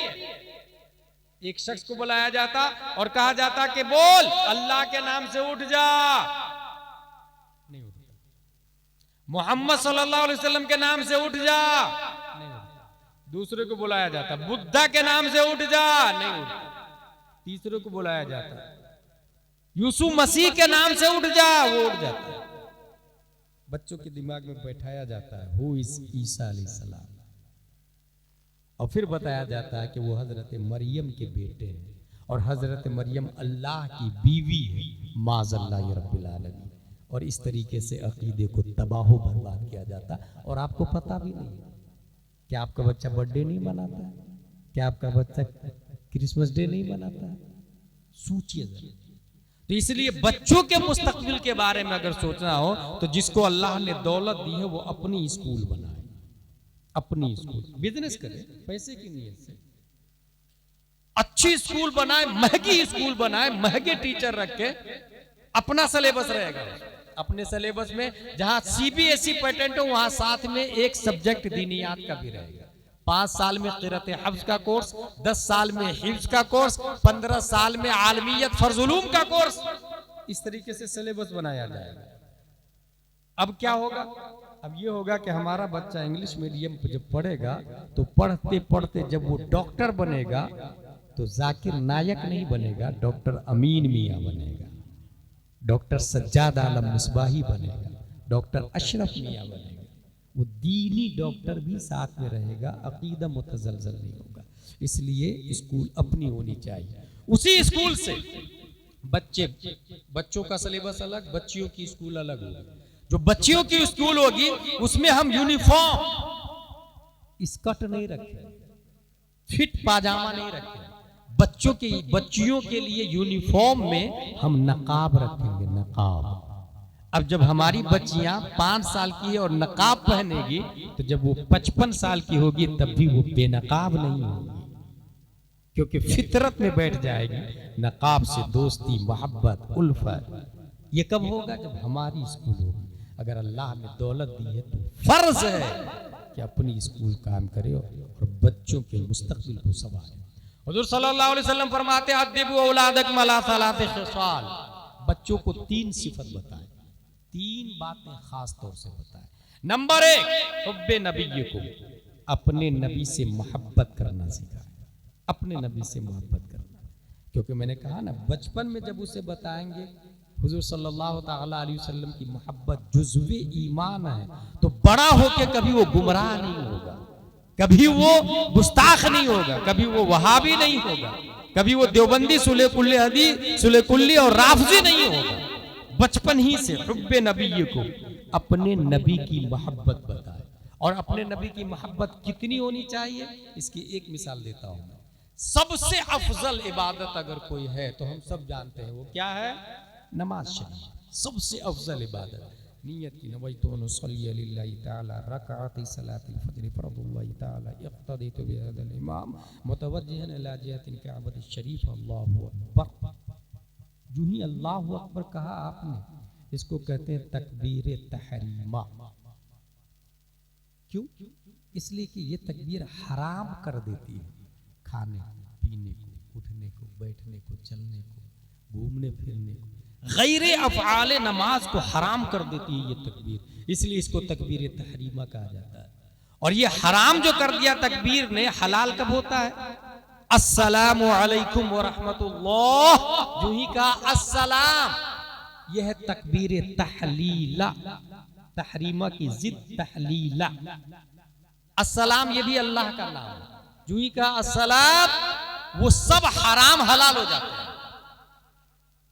एक शख्स को बुलाया जाता और कहा जाता कि बोल अल्लाह के नाम से उठ जा, नहीं उठता। मोहम्मद सल्लल्लाहु अलैहि वसल्लम के नाम से उठ जा, नहीं उठता। दूसरे को बुलाया जाता बुद्धा के नाम से उठ जा, नहीं उठता। तीसरे को बुलाया जाता यूसुफ मसीह के नाम से उठ जा, वो उठ जाता। बच्चों के दिमाग में बैठाया जाता है हु इज ईसा अलैहिस्सलाम, और फिर बताया जाता है कि वो हजरत मरियम के बेटे हैं और हजरत मरियम अल्लाह की बीवी है, माज़अल्लाह रब्बिल आलमीन। और इस तरीके से अकीदे को तबाह बर्बाद किया जाता। और आपको पता भी नहीं कि आपका बच्चा बर्थडे नहीं मनाता है, क्या आपका बच्चा क्रिसमस डे नहीं मनाता है, सोचिए जरा। तो इसलिए बच्चों के मुस्तकबिल के बारे में अगर सोचना हो तो जिसको अल्लाह ने दौलत दी है वो अपनी स्कूल बनाए, अपनी स्कूल बिजनेस करे पैसे की नीयत से, अच्छी स्कूल बनाए, महंगी स्कूल बनाए, महंगे टीचर रखे, अपना सिलेबस रहेगा। अपने सिलेबस में जहां सीबीएसई पैटर्न हो वहां साथ में एक सब्जेक्ट दीनियात का भी रहेगा। 5 साल में क़िरात हफ्ज़ का कोर्स, 10 साल में हिफ्ज़ का कोर्स, 15 साल में आलमियत फर्ज़ुलूम का कोर्स, इस तरीके से सिलेबस बनाया जाएगा। अब क्या होगा? अब ये होगा कि हमारा बच्चा इंग्लिश मीडियम जब पढ़ेगा तो पढ़ते पढ़ते जब वो डॉक्टर बनेगा तो जाकिर नायक नहीं बनेगा, डॉक्टर अमीन मियाँ बनेगा, डॉक्टर सज्जाद आलम मिसबाही बनेगा, डॉक्टर अशरफ मियाँ बनेगा। वो दीनी डॉक्टर भी साथ में रहेगा, अकीदा मुतज़लज़ल नहीं होगा। इसलिए स्कूल अपनी होनी चाहिए। उसी स्कूल से बच्चों का सिलेबस अलग, बच्चियों की स्कूल अलग होगी। जो बच्चियों की स्कूल होगी उसमें हम यूनिफॉर्म स्कर्ट नहीं रखें, फिट पाजामा नहीं रखें। बच्चियों के लिए यूनिफॉर्म में हम नकाब रखेंगे, नकाब। अब जब हमारी बच्चियां 5 साल की है और नकाब पहनेगी तो जब वो 55 साल की होगी तब भी वो बेनकाब नहीं होगी, क्योंकि फितरत में बैठ जाएगी नकाब से दोस्ती, मोहब्बत, उल्फत। ये कब होगा? जब हमारी स्कूल होगी। अगर अल्लाह ने दौलत दी है तो फर्ज है कि अपनी स्कूल काम करे और बच्चों के मुस्तकबिल को संभाले। हुजूर सल्लल्लाहु अलैहि वसल्लम फरमाते हैं अद्दिबू औलादकुम अला सलाति खिसाल, बच्चों को 3 सिफत बताएं, 3 बातें खास तौर से बताएं। नंबर 1 हुब्बे नबिय्यकुम, अपने नबी से मोहब्बत करना सिखाएं, अपने नबी से मोहब्बत करना। क्योंकि मैंने कहा ना, बचपन में जब उसे बताएंगे हुजूर सल्लल्लाहु ताला अलैहि वसल्लम की मोहब्बत जुज़्वे ईमान है तो बड़ा होके कभी वो गुमराह नहीं होगा, कभी वो गुस्ताख नहीं होगा, कभी वो वहाबी नहीं होगा, कभी वो देवबंदी सुले कुल्ली और राफजी नहीं होगा। बचपन ही से हुब्बे नबी को अपने नबी की मोहब्बत बताए। और अपने नबी की मोहब्बत कितनी होनी चाहिए इसकी एक मिसाल देता हूं। सबसे अफजल इबादत अगर कोई है तो हम सब जानते हैं वो क्या है? नमाज शरीफ। सबसे अफजल इबादत नियत की नवैतु अनुसल्ली लिल्लाहि तआला रकअतै सलातिल फज्र फरदुल्लाहि तआला इक़्तदीतु बिहदल इमाम मुतवज्जिहन इला जिहतिल काबतिश शरीफ अल्लाहु अकबर। जो ही अल्लाहु अकबर कहा आपने, इसको कहते हैं तकबीर तहरीमा। क्यों? इसलिए कि ये तकबीर हराम कर देती है खाने को, पीने को, उठने को, बैठने को, चलने को, घूमने फिरने को, गैर अफ़आल नमाज को हराम कर देती है ये तकबीर। इसलिए इसको तकबीर तहरीमा कहा जाता है। और ये हराम जो कर दिया तकबीर ने, हलाल कब होता है? अस्सलामु अलैकुम व रहमतुल्लाह, जो ही कहा अस्सलाम, यह है तकबीर तहलीला। तहरीमा की जिद तहलीला। अस्सलाम ये भी अल्लाह का नाम है। जो ही कहा अस्सलाम, वो सब हराम हलाल हो जाते हैं।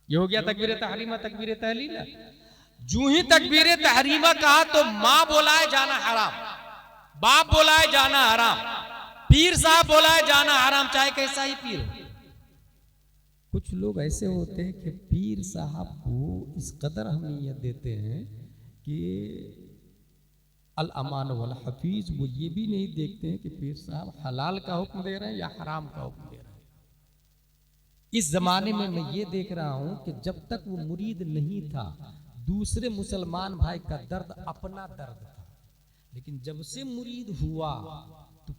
ये हो गया तकबीर तहरीमा, तकबीर तहलीला। जो ही तकबीर तहरीमा कहा तो माँ बोलाए जाना हराम, बाप बोलाए जाना हराम, पीर साहब बोलाए जाना हराम, चाहे कैसा ही पीर हो। कुछ लोग ऐसे होते हैं कि पीर साहब को इस कदर अहमियत देते हैं कि अल अमान वल हफीज, वो ये भी नहीं देखते हैं कि पीर साहब हलाल का हुक्म दे रहे हैं या हराम का हुक्म दे रहे हैं। इस जमाने में मैं ये देख रहा हूं कि जब तक वो मुरीद नहीं था, दूसरे मुसलमान भाई का दर्द अपना दर्द था, लेकिन जब से मुरीद हुआ तो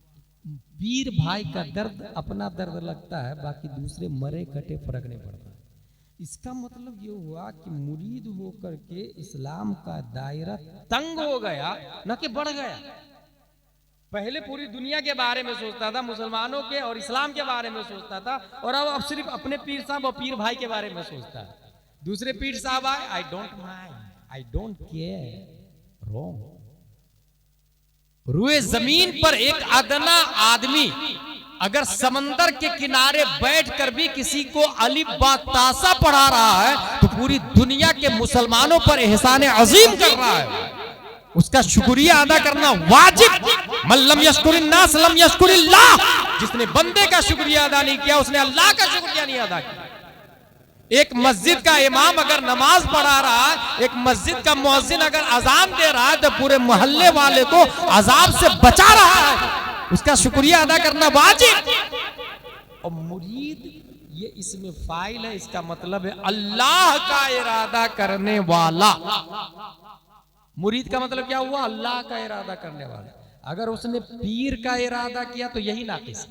पीर भाई का दर्द अपना दर्द लगता है, बाकी दूसरे मरे कटे फर्क नहीं पड़ता। इसका मतलब ये हुआ कि मुरीद होकर के इस्लाम का दायरा तंग हो गया, न कि बढ़ गया। पहले पूरी दुनिया के बारे में सोचता था, मुसलमानों के और इस्लाम के बारे में सोचता था, और अब सिर्फ अपने पीर साहब और पीर भाई के बारे में सोचता है। दूसरे पीर साहब आए, I don't mind, I don't care. Wrong. रुए जमीन पर एक अदना आदमी अगर समंदर के किनारे बैठकर भी किसी को अलिफ बा तासा पढ़ा रहा है तो पूरी दुनिया के मुसलमानों पर एहसान अजीम कर रहा है। उसका शुक्रिया अदा करना वाजिब। मल्लम यशकुरिन्नास लम यशकुरिल्लाह। जिसने बंदे का शुक्रिया अदा नहीं किया उसने अल्लाह का शुक्रिया नहीं अदा किया। एक मस्जिद का इमाम अगर नमाज पढ़ा रहा है, एक मस्जिद का मुअज्जिन अगर अजान दे रहा है तो पूरे मोहल्ले वाले को अजाब से बचा रहा है, उसका शुक्रिया अदा करना वाजिब। और मुरीद ये इसमें फाइल है, इसका मतलब है अल्लाह का इरादा करने वाला। मुरीद का मतलब क्या हुआ? अल्लाह का इरादा करने वाला। अगर उसने पीर का इरादा किया तो यही नाकिस,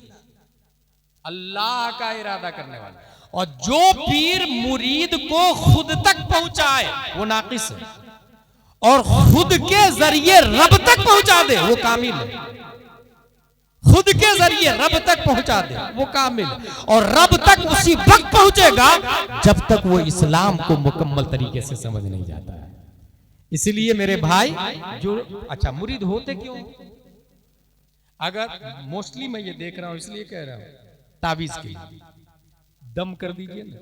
अल्लाह का इरादा करने वाला। और जो पीर मुरीद को खुद तक पहुंचाए वो नाकिस है, और खुद के जरिए रब तक पहुंचा दे वो कामिल है। खुद के जरिए रब तक पहुंचा दे वो कामिल, और रब तक उसी वक्त पहुंचेगा जब तक वो इस्लाम को मुकम्मल तरीके से समझ नहीं जाता है। इसलिए मेरे भाई जो अच्छा मुरीद होते क्यों? अगर मोस्टली मैं ये देख रहा हूं इसलिए कह रहा हूं, ताबीज के दम कर दीजिए ना,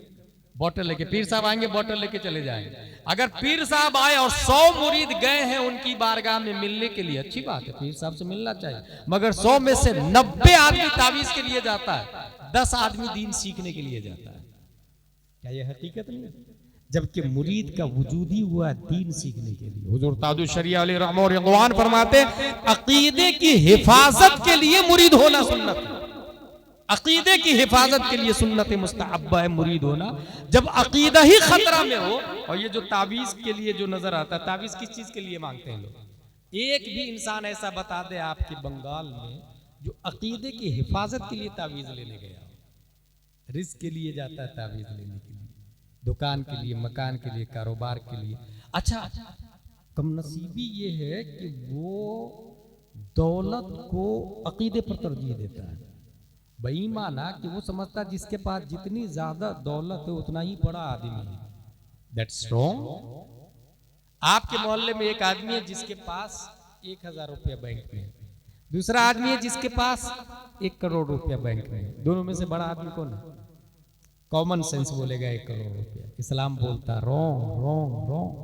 बोतल लेके पीर साहब आएंगे, बोतल लेके चले जाएंगे। अगर पीर साहब आए और 100 मुरीद गए हैं उनकी बारगाह में मिलने के लिए, अच्छी बात है, पीर साहब से मिलना चाहिए। मगर 100 में से 90 आदमी ताबीज के लिए जाता है, 10 आदमी दीन सीखने के लिए जाता है। क्या यह हकीकत नहीं है? जबकि मुरीद का वजूद ही हुआ दीन सीखने के लिए। हुजूर ताजुल शरिया अलैहि रहमत और रिज़वान फरमाते अकीदे की हिफाजत के लिए मुरीद होना सुन्नत है। अकीदे की हिफाजत के लिए सुन्नत मुस्तहब्बा है मुरीद होना। जब अकीदा ही खतरा में हो, और ये जो ताबीज के लिए जो नजर आता है, ताबीज किस चीज के लिए मांगते हैं लोग? एक भी इंसान ऐसा बता दे आपके बंगाल में जो अकीदे की हिफाजत के लिए ताबीज लेने गया हो। रिस्क के लिए जाता है ताबीज लेने के लिए, दुकान के लिए, मकान के लिए, कारोबार के लिए। अच्छा, कमनसीबी ये है कि वो दौलत को अकीदे पर तरजीह देता है। बेईमाना कि वो समझता जिसके पास जितनी ज्यादा दौलत है उतना ही बड़ा आदमी है। That's wrong. आपके मोहल्ले में एक आदमी है जिसके पास 1000 रुपया बैंक में, दूसरा आदमी है जिसके पास 1 करोड़ रुपया बैंक में। दोनों में से बड़ा आदमी कौन है? कॉमन सेंस बोलेगा 1 करोड़ रुपया। इस्लाम बोलता रॉन्ग रॉन्ग रॉन्ग।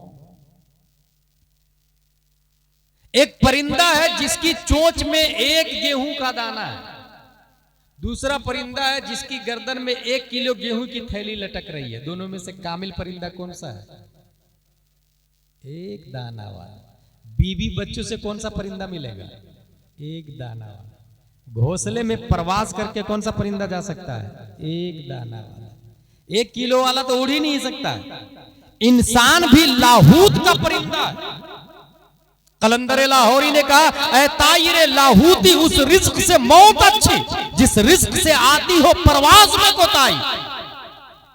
एक परिंदा है जिसकी चोंच में 1 गेहूं का दाना है, दूसरा परिंदा है जिसकी गर्दन में 1 किलो गेहूं की थैली लटक रही है। दोनों में से कामिल परिंदा कौन सा है? 1 दाना वाला। बीवी बच्चों से कौन सा परिंदा मिलेगा? 1 दाना वाला। घोंसले में प्रवास करके कौन सा परिंदा जा सकता है? 1 दाना वाला। 1 किलो वाला तो उड़ ही नहीं सकता। इंसान भी लाहूत का परिंदा है। कलंदर लाहौरी ने कहा, ऐ तायरे लाहूती, उस रिस्क से मौत अच्छी जिस रिस्क से आती हो परवाज में कोताही।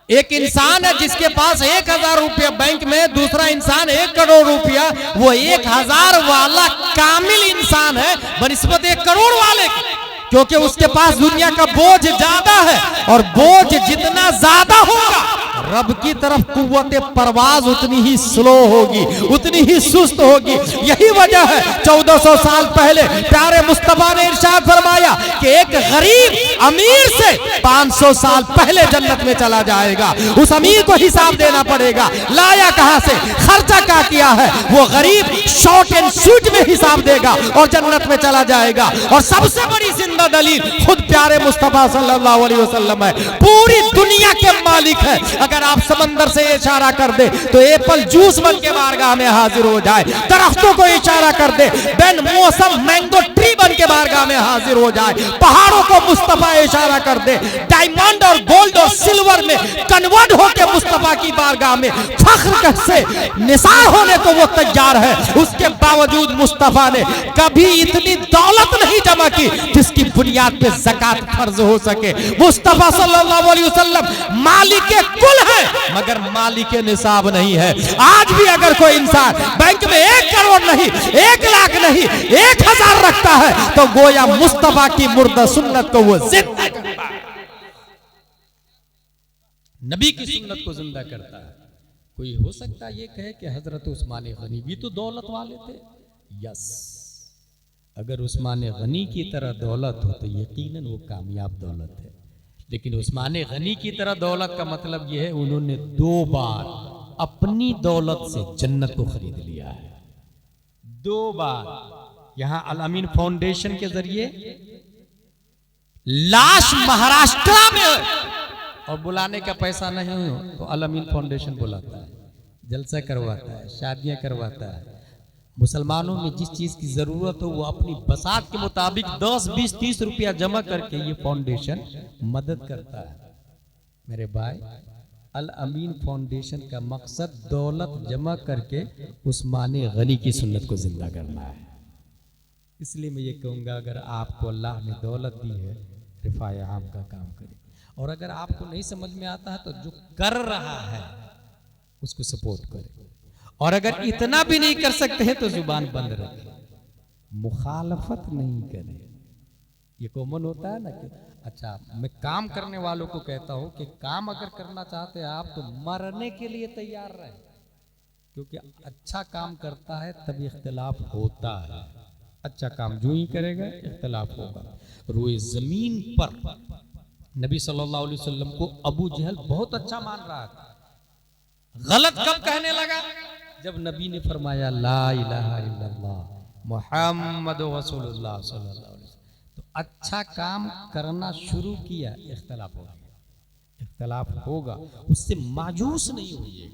एक इंसान है जिसके पास 1000 रुपया बैंक में, दूसरा इंसान 1 करोड़ रुपया। वो 1000 वाला कामिल इंसान है बनिस्बत 1 करोड़ वाले की, क्योंकि उसके पास दुनिया का बोझ ज्यादा है, और बोझ जितना ज्यादा होगा रब की तरफ कुव्वत परवाज उतनी ही स्लो होगी, उतनी ही सुस्त होगी। यही वजह है 1400 साल पहले प्यारे मुस्तफा ने इरशाद फरमाया कि एक गरीब अमीर से 500 साल पहले जन्नत में चला जाएगा। उस अमीर को हिसाब देना पड़ेगा, लाया कहां से, खर्चा क्या किया है। वो गरीब शॉर्ट एंड स्वीट में हिसाब देगा और जन्नत में चला जाएगा। और सबसे बड़ी जिंदा दलील खुद प्यारे मुस्तफा सल्लल्लाहु अलैहि वसल्लम है। पूरी दुनिया के मालिक है। अगर आप समंदर से इशारा कर दे तो एप्पल जूस बन के बारगाह में हाजिर हो जाए। दरख्तों को इशारा कर दे, बेन मौसम मैंगो ट्री बन बन के बारगाह में हाजिर हो जाए, पहाड़ों को मुस्तफा इशारा कर दे, डायमंड और गोल्ड और सिल्वर में कन्वर्ट होकर मुस्तफा की बारगाह में फख्र से निसार होने को वो तैयार है। उसके बावजूद मुस्तफा ने कभी इतनी दौलत नहीं जमा की जिसकी बुनियाद पे ज़कात फर्ज हो सके। मुस्तफा सल्लल्लाहु अलैहि वसल्लम मालिक कुल है मगर मालिक निसाब नहीं है। आज भी अगर कोई इंसान बैंक में 1 करोड़ नहीं, 1 लाख नहीं, 1000 रखता है तो गोया मुस्तफा की मुर्दा सुन्नत को वो जिंदा करता है, नबी की सुन्नत को जिंदा करता है। कोई हो सकता है ये कहे कि हजरत उस्मान गनी भी तो दौलत वाले थे। यस, अगर उस्मान गनी की तरह दौलत हो तो यकीनन वो कामयाब दौलत है। लेकिन उस्मान गनी की तरह दौलत का मतलब यह है उन्होंने 2 बार अपनी दौलत से जन्नत को खरीद लिया है। 2 बार यहां अल अमीन फाउंडेशन के जरिए लाश महाराष्ट्र में और बुलाने का पैसा नहीं हो तो अल अमीन फाउंडेशन बुलाता है, जलसा करवाता है, शादियां करवाता है। मुसलमानों में जिस चीज की जरूरत हो वो अपनी बसात के मुताबिक 10, 20, 30 रुपया जमा करके ये फाउंडेशन मदद करता है। मेरे भाई, अल अमीन फाउंडेशन का मकसद दौलत जमा करके उस्मान गनी की सुन्नत को जिंदा करना है। इसलिए मैं ये कहूँगा अगर आपको अल्लाह ने दौलत दी है रिफाए आम का काम करें, और अगर आपको नहीं समझ में आता है तो जो कर रहा है उसको सपोर्ट करें, और अगर इतना भी नहीं कर सकते हैं तो जुबान बंद रखें, मुखालफत नहीं करें। ये कॉमन होता है ना कि अच्छा, मैं काम करने वालों को कहता हूं कि काम अगर करना चाहते हैं आप तो मरने के लिए तैयार रहें, क्योंकि अच्छा काम करता है तभी इख्तिलाफ होता है। अच्छा काम जो ही करेगा इख्तिलाफ होगा। रोए जमीन पर नबी सल्लल्लाहु अलैहि वसल्लम को अबू जहल बहुत अच्छा मान रहा था। गलत कब कहने लगा? जब नबी ने फरमाया ला इलाहा इल्लल्लाह मुहम्मद रसूलुल्लाह सल्लल्लाहु अलैहि वसल्लम, तो अच्छा काम करना शुरू किया, इख्तिलाफ हो गया। इख्तिलाफ होगा, उससे मायूस नहीं होइए।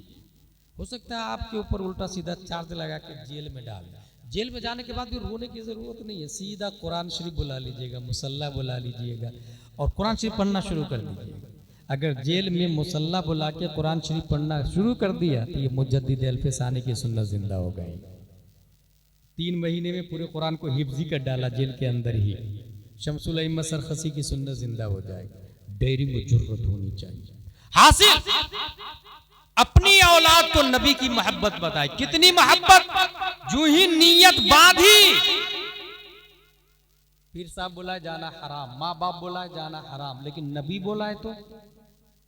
हो सकता है आपके ऊपर उल्टा सीधा चार्ज लगा के जेल में डाल दे। जेल में जाने के बाद भी रोने की जरूरत नहीं है, सीधा कुरान शरीफ बुला लीजिएगा, मुसल्ला बुला लीजिएगा और कुरान शरीफ पढ़ना शुरू कर दीजिएगा। अगर जेल में मुसल्ला बुला के कुरान शरीफ पढ़ना शुरू कर दिया तो ये मुजद्दिद अल्फसानी की सुन्नत जिंदा हो गई। 3 महीने में पूरे कुरान को हिफ्जी कर डाला जेल के अंदर ही। शमसुल अइम्मा सरखसी की सुन्नत जिंदा हो जाएगी। डेयरिंग में जुर्रत होनी चाहिए। हासिल अपनी औलाद को नबी की मोहब्बत बताए। कितनी मोहब्बत? जो ही नीयत बांधी, पीर साहब बुलाए जाना हराम, माँ बाप बुलाए जाना हराम, लेकिन नबी बुलाए तो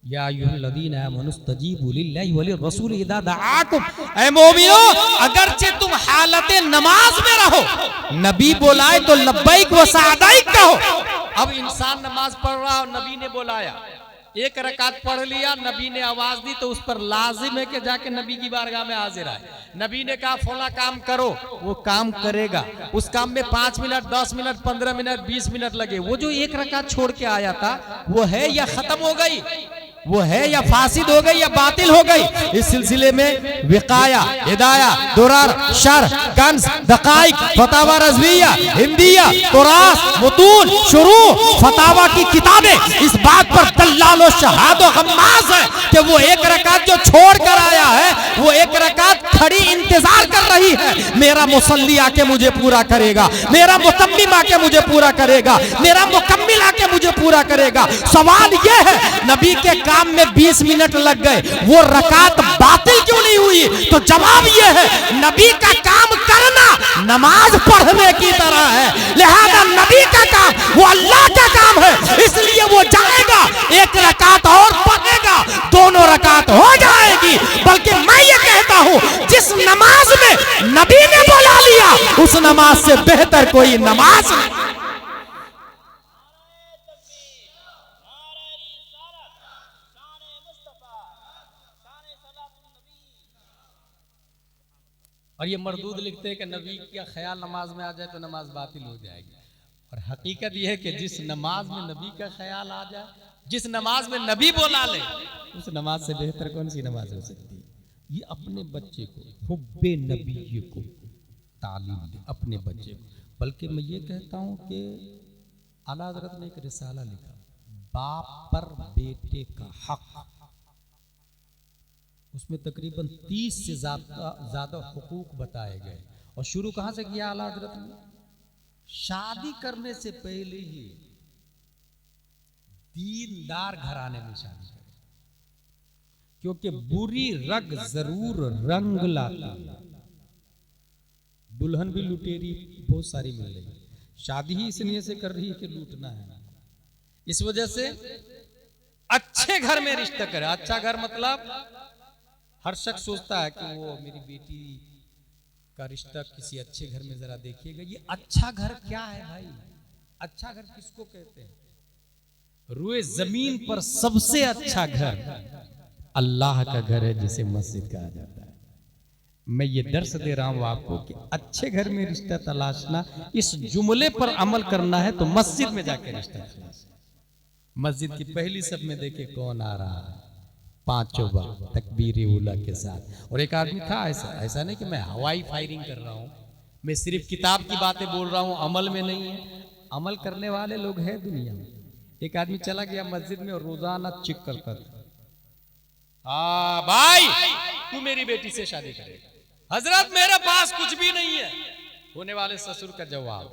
या अय्युहल्लज़ीना आमनू इस्तजीबू लिल्लाहि व लिर्रसूल इज़ा दआकुम। ऐ मोमिनो, अगरचे तुम हालत नमाज में रहो, नबी बुलाए तो लब्बैक व सअदैक कहो। अब इंसान नमाज पढ़ रहा और नबी ने बुलाया, 1 रकात पढ़ लिया, नबी ने आवाज दी तो उस पर लाजिम है कि जाके नबी की बारगाह में हाजिर आए। नबी ने कहा फला काम करो, वो काम करेगा। उस काम में 5 मिनट, 10 मिनट, 15 मिनट, 20 मिनत लगे, वो जो 1 रकात छोड़ के आया था वो है या खत्म हो गई, वो है या फासिद हो गई या बातिल हो गई। इस सिलसिले में विकाया, हिदाया, दुरार, शर, कंस, दकाइक, फतावा रज़विया, हिंदिया, तुरास, मुतून, शुरू, फतावा की किताबें इस बात पर दल्लालो शहादो गम्मास है कि वो 1 रकात जो छोड़ कर आया है वो 1 रकात खड़ी इंतजार कर रही है। मेरा मुसल्ली आके मुझे पूरा करेगा, मेरा मुतम्मिम आके मुझे पूरा करेगा, मेरा मुकम्मिल आके मुझे पूरा करेगा। सवाल ये है, नबी के काम में 20 मिनट लग गए, वो रकात बातिल क्यों नहीं हुई? तो जवाब ये है, नबी का काम करना नमाज पढ़ने की तरह है, लिहाजा नबी का काम वो अल्लाह का काम है, इसलिए वो जाएगा 1 रकात और पढ़ेगा, दोनों रकात हो जाएगी। बल्कि मैं ये कहता हूं, जिस नमाज में नबी ने बुला लिया उस नमाज से बेहतर कोई नमाज नहीं। और ये मरदूद लिखते हैं कि नबी का ख्याल नमाज में आ जाए तो नमाज बातिल हो जाएगी। और हकीकत यह है कि जिस नमाज में नबी का ख्याल आ जाए, जिस नमाज में नबी बुला ले, उस नमाज से बेहतर कौन सी नमाज हो सकती है? ये अपने बच्चे को हुब्बे नबी को तालीम दे, अपने बच्चे को बल्कि मैं ये कहता हूं कि आला हज़रत ने एक रिसाला लिखा, बाप पर बेटे का हक। उसमें तकरीबन 30 से ज्यादा हुकूक बताए गए। और शुरू कहां से किया आला हज़रत ने? शादी करने से पहले ही दीनदार घराने में शादी करें, क्योंकि बुरी रग जरूर रंग लाती है। दुल्हन भी लुटेरी बहुत सारी मिल रही है, शादी ही इसलिए से कर रही है कि लूटना है। इस वजह से अच्छे घर में रिश्ता करें। अच्छा घर मतलब हर शख्स सोचता है कि वो मेरी बेटी का रिश्ता किसी अच्छे घर में जरा देखिएगा। ये अच्छा घर क्या है भाई? अच्छा घर किसको कहते हैं? रुए जमीन पर सबसे अच्छा घर अल्लाह का घर है, जिसे मस्जिद कहा जाता है। मैं ये दर्स दे रहा हूं आपको कि अच्छे घर में रिश्ता तलाशना, इस जुमले पर अमल करना है तो मस्जिद में जाकर रिश्ता तलाशना। मस्जिद की पहली सब में देखे कौन आ रहा है, 5 वक्त तकबीर उला के साथ। और एक आदमी था ऐसा नहीं कि मैं हवाई फायरिंग कर रहा हूं, मैं सिर्फ किताब की बातें बोल रहा हूं, अमल में नहीं है। अमल करने वाले लोग हैं दुनिया में। एक आदमी चला गया मस्जिद में और रोजाना चिक करता था, हाँ भाई तू मेरी बेटी से शादी करे। हजरत मेरे पास कुछ भी नहीं है। होने वाले ससुर का जवाब,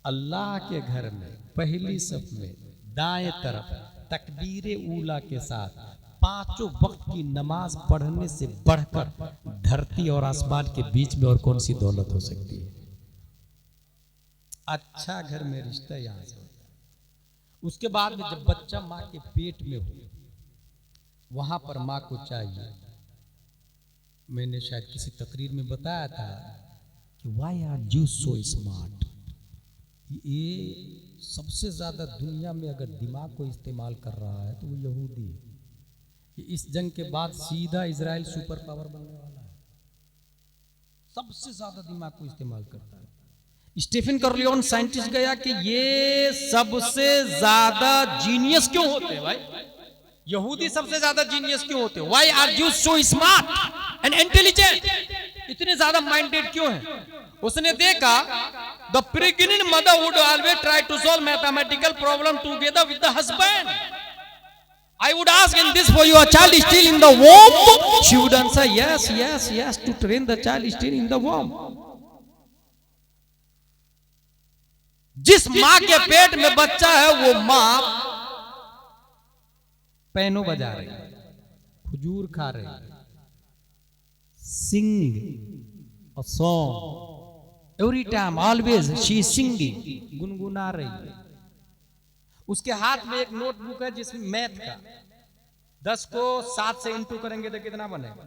अल्लाह के घर में पहली सफ में दाएं तरफ तकबीर ऊला के साथ 5 वक्त की नमाज पढ़ने से बढ़कर धरती और आसमान के बीच में और कौन सी दौलत हो सकती है? अच्छा घर में रिश्ता यहां से होता है। उसके बाद में जब बच्चा माँ के पेट में हो, वहां पर माँ को चाहिए, मैंने शायद किसी तकरीर में बताया था कि why are you so smart. ये सबसे ज्यादा दुनिया में अगर दिमाग को इस्तेमाल कर रहा है तो वो यहूदी है। इस जंग के बाद सीधा इजराइल सुपर पावर बनने वाला है, सबसे ज्यादा दिमाग को इस्तेमाल करता है। स्टीफन कर्लियोन साइंटिस्ट गया कि ये सबसे ज्यादा जीनियस क्यों होते हैं भाई? यहूदी सबसे ज्यादा जीनियस क्यों होते हैं? Why are you so smart and intelligent? इतने ज्यादा माइंडेड क्यों हैं? उसने देखा the pregnant mother would always try to solve mathematical problem together with the husband. I would ask, in this for your child is still in the womb? She would answer yes, yes, yes, to train the child is still in the womb. जिस माँ के पेट में बच्चा है वो माँ pano बजा रही है, खजूर खा रही है, sing a song every time, always she is singing, गुनगुना रही है। उसके हाथ में एक नोटबुक है जिसमें मैथ का 10 को 7 से इंटू करेंगे तो कितना बनेगा,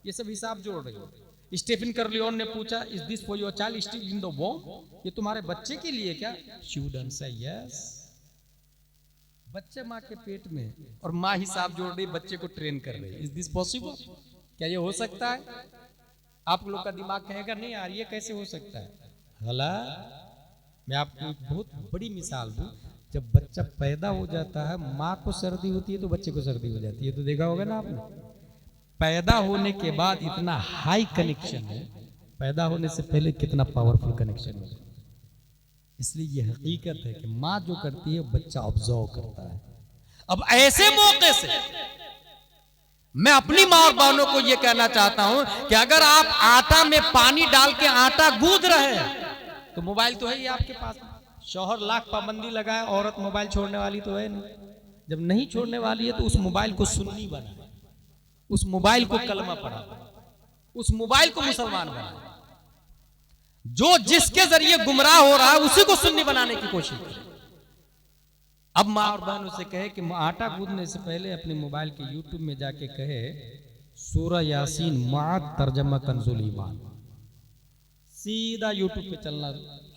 ये सब हिसाब जोड़ रही है। स्टीफन कर्लियोन ने पूछा, is this for your child still in the womb? ये तुम्हारे बच्चे के लिए क्या? She would answer yes. बच्चे माँ के पेट में और माँ हिसाब जोड़ रही, बच्चे को ट्रेन कर रही। Is this possible? क्या ये हो सकता है? आप लोग का दिमाग कहेगा नहीं यार ये कैसे हो सकता है। भला मैं आपको एक बहुत बड़ी मिसाल दूं, जब बच्चा पैदा हो जाता है माँ को सर्दी होती है तो बच्चे को सर्दी हो जाती है, तो देखा होगा ना आपने। पैदा होने के बाद इतना हाई कनेक्शन है, पैदा होने से पहले कितना पावरफुल कनेक्शन है। इसलिए ये हकीकत है कि माँ जो करती है बच्चा ऑब्जर्व करता है। अब ऐसे मौके से मैं अपनी माँ और बहनों को यह कहना चाहता हूं कि अगर आप आटा में पानी डाल के आटा गूंद रहे हैं तो मोबाइल तो है ही आपके पास। शौहर लाख पाबंदी लगाए, औरत मोबाइल छोड़ने वाली तो है नहीं। जब नहीं छोड़ने वाली है तो उस मोबाइल को सुन्नी बनाए, उस मोबाइल को कलमा पढ़ा, उस मोबाइल को मुसलमान बनाए। जो जिसके जरिए गुमराह हो रहा है उसी को सुन्नी बनाने की कोशिश करे। अब माँ और बहनों से कहे कि आटा गूंदने से पहले अपने मोबाइल के यूट्यूब में जाके कहे सूरह यासीन माँ तर्जमा कंजुल ईमान, सीधा यूट्यूब पे चलना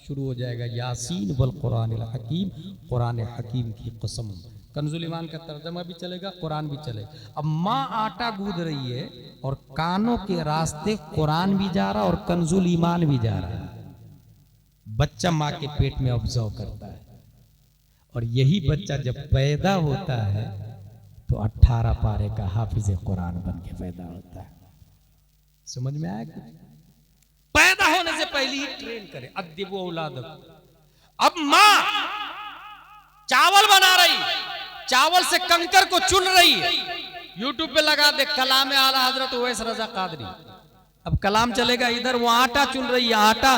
शुरू हो जाएगा। यासीन वल कुरानिल हकीम, कुरान हकीम की कसम। कंजुल ईमान का तर्जमा भी चलेगा, कुरान भी चलेगा। अब माँ आटा गूंद रही है और कानों के रास्ते कुरान भी जा रहा और कंजुल ईमान भी जा रहा है। बच्चा माँ के पेट में ऑब्जर्व करता है और यही बच्चा जब पैदा होता है तो 18 पारे का हाफिज कुरान बन के पैदा होता है। समझ में आया? पैदा होने से पहले ही ट्रेन करें। अद्दिबु औलादकुम। अब माँ चावल बना रही, चावल से कंकर को चुन रही है, यूट्यूब पे लगा दे कलाम आला हजरत उवैस रजा कादरी। अब कलाम चलेगा इधर, वो आटा चुन रही है, आटा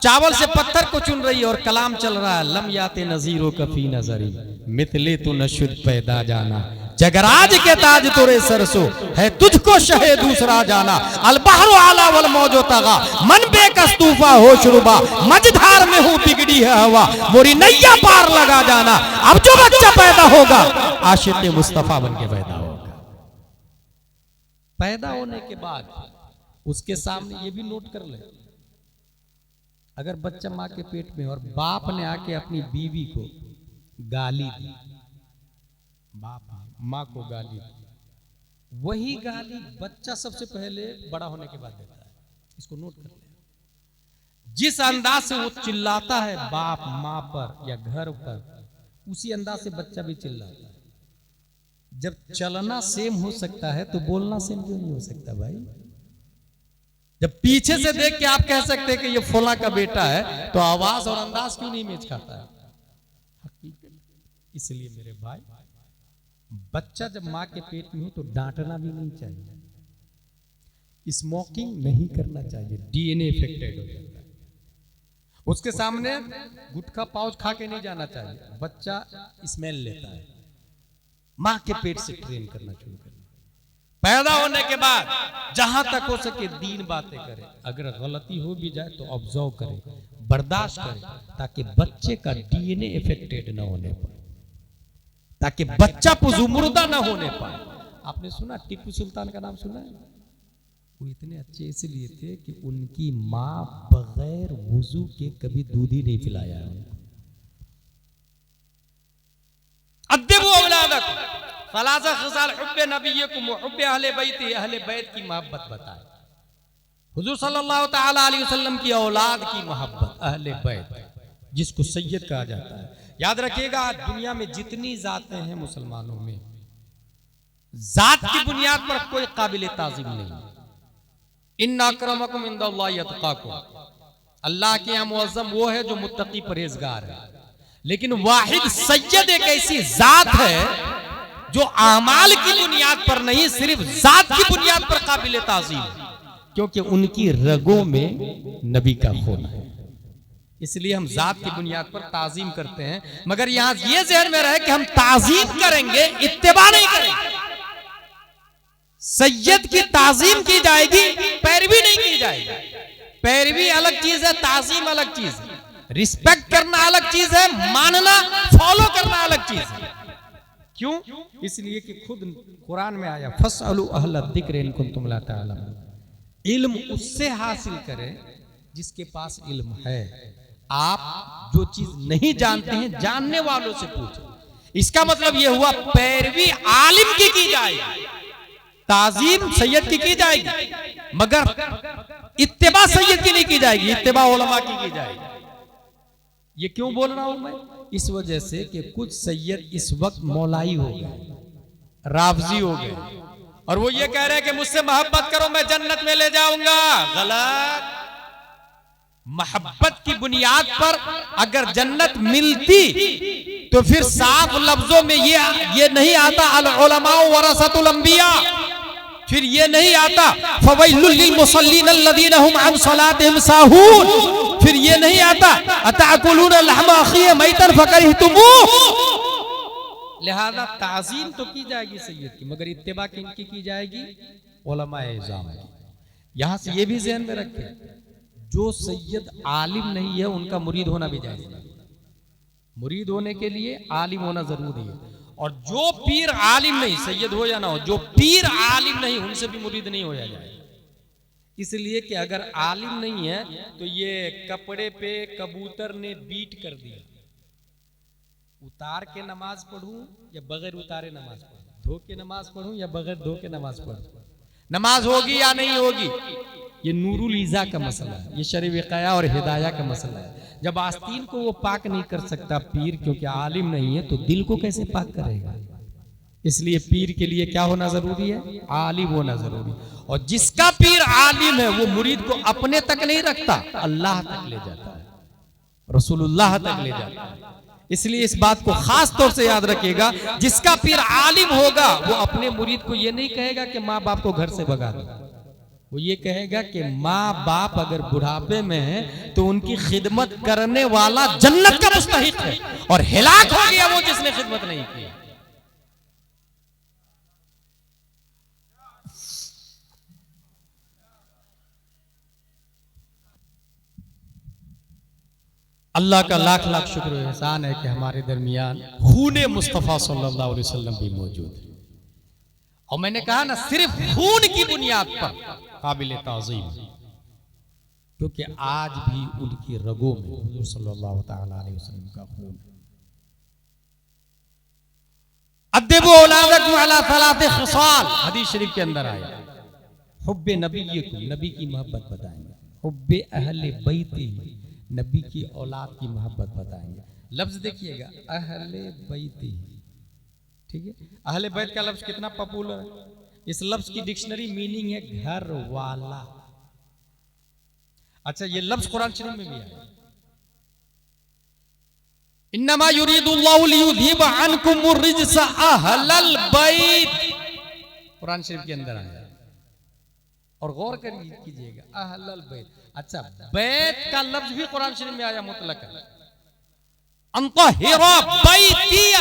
चावल से पत्थर को चुन रही है और कलाम चल रहा है। लम याते नजीरो कफी नजरी मिथले तू नशुद पैदा जाना, जगराज के ताज तोरे सरसो है तुझको शहे दूसरा जाना। अलबहरो आला वल मौजो तगा मन बेकस्तूफा हो शुरुबा, मझधार में हूँ बिगड़ी है हवा मोरी नैया पार लगा जाना। अब जो बच्चा पैदा होगा आशिक मुस्तफा बन के पैदा होगा। पैदा होने के बाद उसके सामने ये भी नोट कर ले, अगर बच्चा माँ के पेट में और बाप ने आके अपनी बीवी को गाली दी, बाप माँ को गाली दी, वही गाली बच्चा सबसे पहले बड़ा होने के बाद देता है। इसको नोट कर ले। जिस अंदाज से वो चिल्लाता है बाप माँ पर या घर पर, उसी अंदाज से बच्चा भी चिल्लाता है। जब चलना सेम हो सकता है तो बोलना सेम क्यों नहीं हो सकता भाई? जब पीछे से देख के आप कह सकते हैं कि ये फला का बेटा है, तो आवाज और अंदाज क्यों नहीं मैच खाता है? इसलिए मेरे भाई, बच्चा जब माँ के पेट में हो तो डांटना भी नहीं चाहिए, स्मोकिंग नहीं करना चाहिए, डीएनए इफेक्टेड हो जाता है। उसके सामने गुटखा पाउच खा के नहीं जाना चाहिए, बच्चा स्मेल लेता है। माँ के पेट से ट्रेन करना शुरू करना। पैदा होने के बाद जहां तक हो सके दीन बातें करें, अगर गलती हो भी जाए तो ऑब्जर्व करें, बर्दाश्त करें, ताकि बच्चे का डीएनए इफेक्टेड न होने पाए, ताकि बच्चा पुजुमुर्दा न होने पाए। आपने सुना टीपू सुल्तान का नाम सुना है? वो इतने अच्छे इसलिए थे कि उनकी माँ बगैर वुजू के कभी दूध ही नहीं पिलाया उनको। अद्दिबु औलादकुम फलासा खिसाल हुब्बे नबिय्यकुम व हुब्बे अहले बैत, अहले बैत की मोहब्बत बताए। हुजूर सल्लल्लाहु ताला अलैहि वसल्लम की औलाद की मोहब्बत, अहले बैत, जिसको सैयद कहा जाता है। याद रखिएगा, आज दुनिया में जितनी जातें हैं मुसलमानों में, जात की बुनियाद पर कोई काबिल ताज़ीम नहीं। इन्ना अक्रमकुम इंदल्लाहि अतकाकुम, अल्लाह के यहाँ मुअज़्ज़म वो है जो मुत्तकी परहेजगार है। लेकिन वाहिद सैयद एक ऐसी जात है जो आमाल की बुनियाद पर नहीं, सिर्फ जात की बुनियाद पर काबिल ताज़ीम है, क्योंकि उनकी रगों में नबी का खून है। इसलिए हम जात की बुनियाद पर ताज़ीम करते हैं, मगर यहां ये ज़हन में रहे कि हम ताज़ीम करेंगे, इत्तिबा नहीं करेंगे। सैयद की ताज़ीम की जाएगी, पैरवी नहीं की जाएगी। पैरवी अलग चीज है, ताज़ीम अलग चीज है। रिस्पेक्ट करना अलग चीज है, मानना फॉलो करना अलग चीज है। क्यों? इसलिए कि खुद कुरान में आया फस्अलू अहल ज़िक्र इन कुंतुम ला तालमून। इल्म उससे हासिल करें जिसके पास इल्म है। आप जो चीज नहीं जानते हैं जानने वालों से पूछें। इसका मतलब यह हुआ पैरवी आलिम की जाएगी, ताज़ीम सैयद की जाएगी, मगर इत्तिबा सैयद की नहीं की जाएगी, इत्तिबा उलमा की जाएगी। ये क्यों बोल रहा हूं मैं? इस वजह से कि कुछ सैयद इस वक्त मौलाई हो गए, राफजी हो गए, और वो ये कह रहे हैं कि मुझसे मोहब्बत करो मैं जन्नत में ले जाऊंगा। गलत। मोहब्बत की बुनियाद पर अगर जन्नत मिलती तो फिर साफ लफ्जों में ये नहीं आता अल उलमा वरसतुल अंबिया, फिर ये नहीं आता फवैलुल लिल मुसल्लीन अल्लज़ीना हुम अन सलातिहिम साहून, फिर ये नहीं आता अताकुलूना लहमा अखी मैतन फकरिहतुमूह। लिहाजा ताज़ीम तो की जाएगी सैयद की, मगर इत्तिबा किनकी की जाएगी? उलमाए इज़ाम की। यहां से ये भी ज़हन में रखें, जो सैयद आलिम नहीं है उनका मुरीद होना भी जायज़ है। मुरीद होने के लिए आलिम होना जरूरी है, और जो पीर आलिम नहीं, सैयद हो या ना हो, जो पीर आलिम नहीं उनसे भी मुरीद नहीं होया जाए। इसलिए कि अगर आलिम नहीं है तो ये कपड़े पे कबूतर ने बीट कर दिया, उतार के नमाज पढ़ूं या बगैर उतारे नमाज पढ़ूं, धो के नमाज पढ़ूं या बगैर धो के नमाज पढ़ूं, नमाज होगी या नहीं होगी, ये नूरुल ईज़ा का मसला है, ये शरीफ विक़ाया और हिदाया का मसला है। जब आस्तीन को वो पाक नहीं कर सकता पीर, क्योंकि आलिम नहीं है, तो दिल को कैसे पाक करेगा? इसलिए पीर के लिए क्या होना जरूरी है? आलिम होना जरूरी। और जिसका पीर आलिम है वो मुरीद को अपने तक नहीं रखता, अल्लाह तक ले जाता है, रसूलुल्लाह तक ले जाता है। इसलिए इस बात को खास तौर से याद रखिएगा, जिसका पीर आलिम होगा वो अपने मुरीद को ये नहीं कहेगा कि माँ बाप को घर से भगा दो, वो ये कहेगा कि माँ बाप अगर बुढ़ापे में है तो उनकी खिदमत करने वाला जन्नत का मुस्तहिक है, और हिलाक हो गया वो जिसने खिदमत नहीं की। अल्लाह का लाख लाख शुक्र और एहसान है कि हमारे दरमियान खून मुस्तफ़ा सल्लल्लाहु अलैहि वसल्लम भी मौजूद है। और मैंने कहा ना, सिर्फ खून की बुनियाद पर काबिल ताज़ीम, क्योंकि आज भी उनकी रगों में हुज़ूर सल्लल्लाहु ताला अलैहि वसल्लम का खून है। अद्दिबू औलादकुम अला सलाति खिसाल, हदीस शरीफ के अंदर आया, हुब्बे नबीयकुम, नबी की मोहब्बत बताएंगे, हुब्बे अहले बैती, नबी की औलाद की मोहब्बत बताएंगे। लफ्ज देखिएगा, अहले बैती, ठीक है। अहले बैत का लफ्ज कितना पॉपुलर है। इस लफ्ज की डिक्शनरी मीनिंग है घर वाला। अच्छा, ये लफ्ज कुरान शरीफ में भी है, इन्नमा युरीदुल्लाहु लियुज़हिबा अन्कुमुर रिज्सा अहलल बैत, कुरान शरीफ के अंदर आया। और गौर कीजिएगा, अहलल बैत। अच्छा, बैत का लफ्ज भी कुरान शरीफ में आया मुतलकन, अंतहिरा बैतिया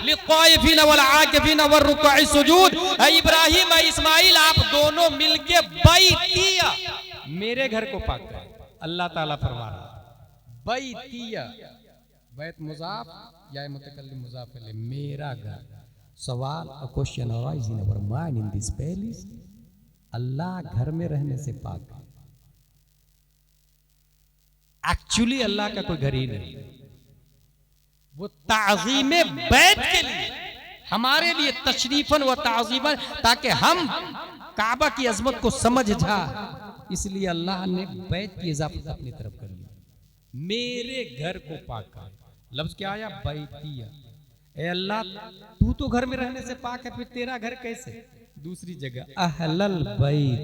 लित्ताइफीन वल आकिफीन वरुक्काइ सुजूद। इब्राहिम इस्माइल आप दोनों मिलके बैतिया, मेरे घर को पाक करें। अल्लाह ताला फरमा रहा बैतिया, बैत मुजाफ या मुतकल्लिम मुजाफ इलैह, मेरा घर। सवाल, a question arises in our mind in this palace, अल्लाह घर में रहने से पाक है। एक्चुअली अल्लाह का कोई घर ही नहीं, वो ताज़ीमे बैत के लिए, हमारे लिए तशरीफन व ताज़ीमन, ताकि हम काबा की अजमत को समझ जाए, इसलिए अल्लाह ने बैत की इजाफत अपनी तरफ कर ली। मेरे घर को पाक कर, लफ्ज क्या आया? बैतिया। ए अल्लाह, तू तो घर में रहने से पाक है, फिर तेरा घर कैसे? दूसरी जगह अहलल बैत,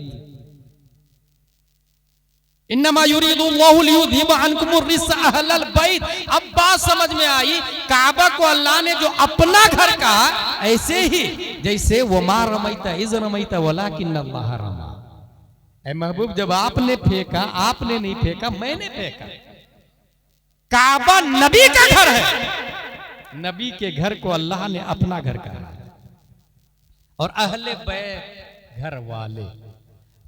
इन्नमा युरीदुल्लाहु लियुज़हिबा अन्कुमुर रिज्सा अहलल बैत। अब बात समझ में आई, काबा को अल्लाह ने जो अपना घर कहा, ऐसे ही जैसे वो मा रमैता इज़ रमैता वलाकिन्नल्लाह रमा। ऐ महबूब, जब आपने फेंका, आपने नहीं फेंका, मैंने फेंका। काबा नबी का घर है, नबी के घर को अल्लाह ने अपना घर कहा, और अहले बैत घर वाले।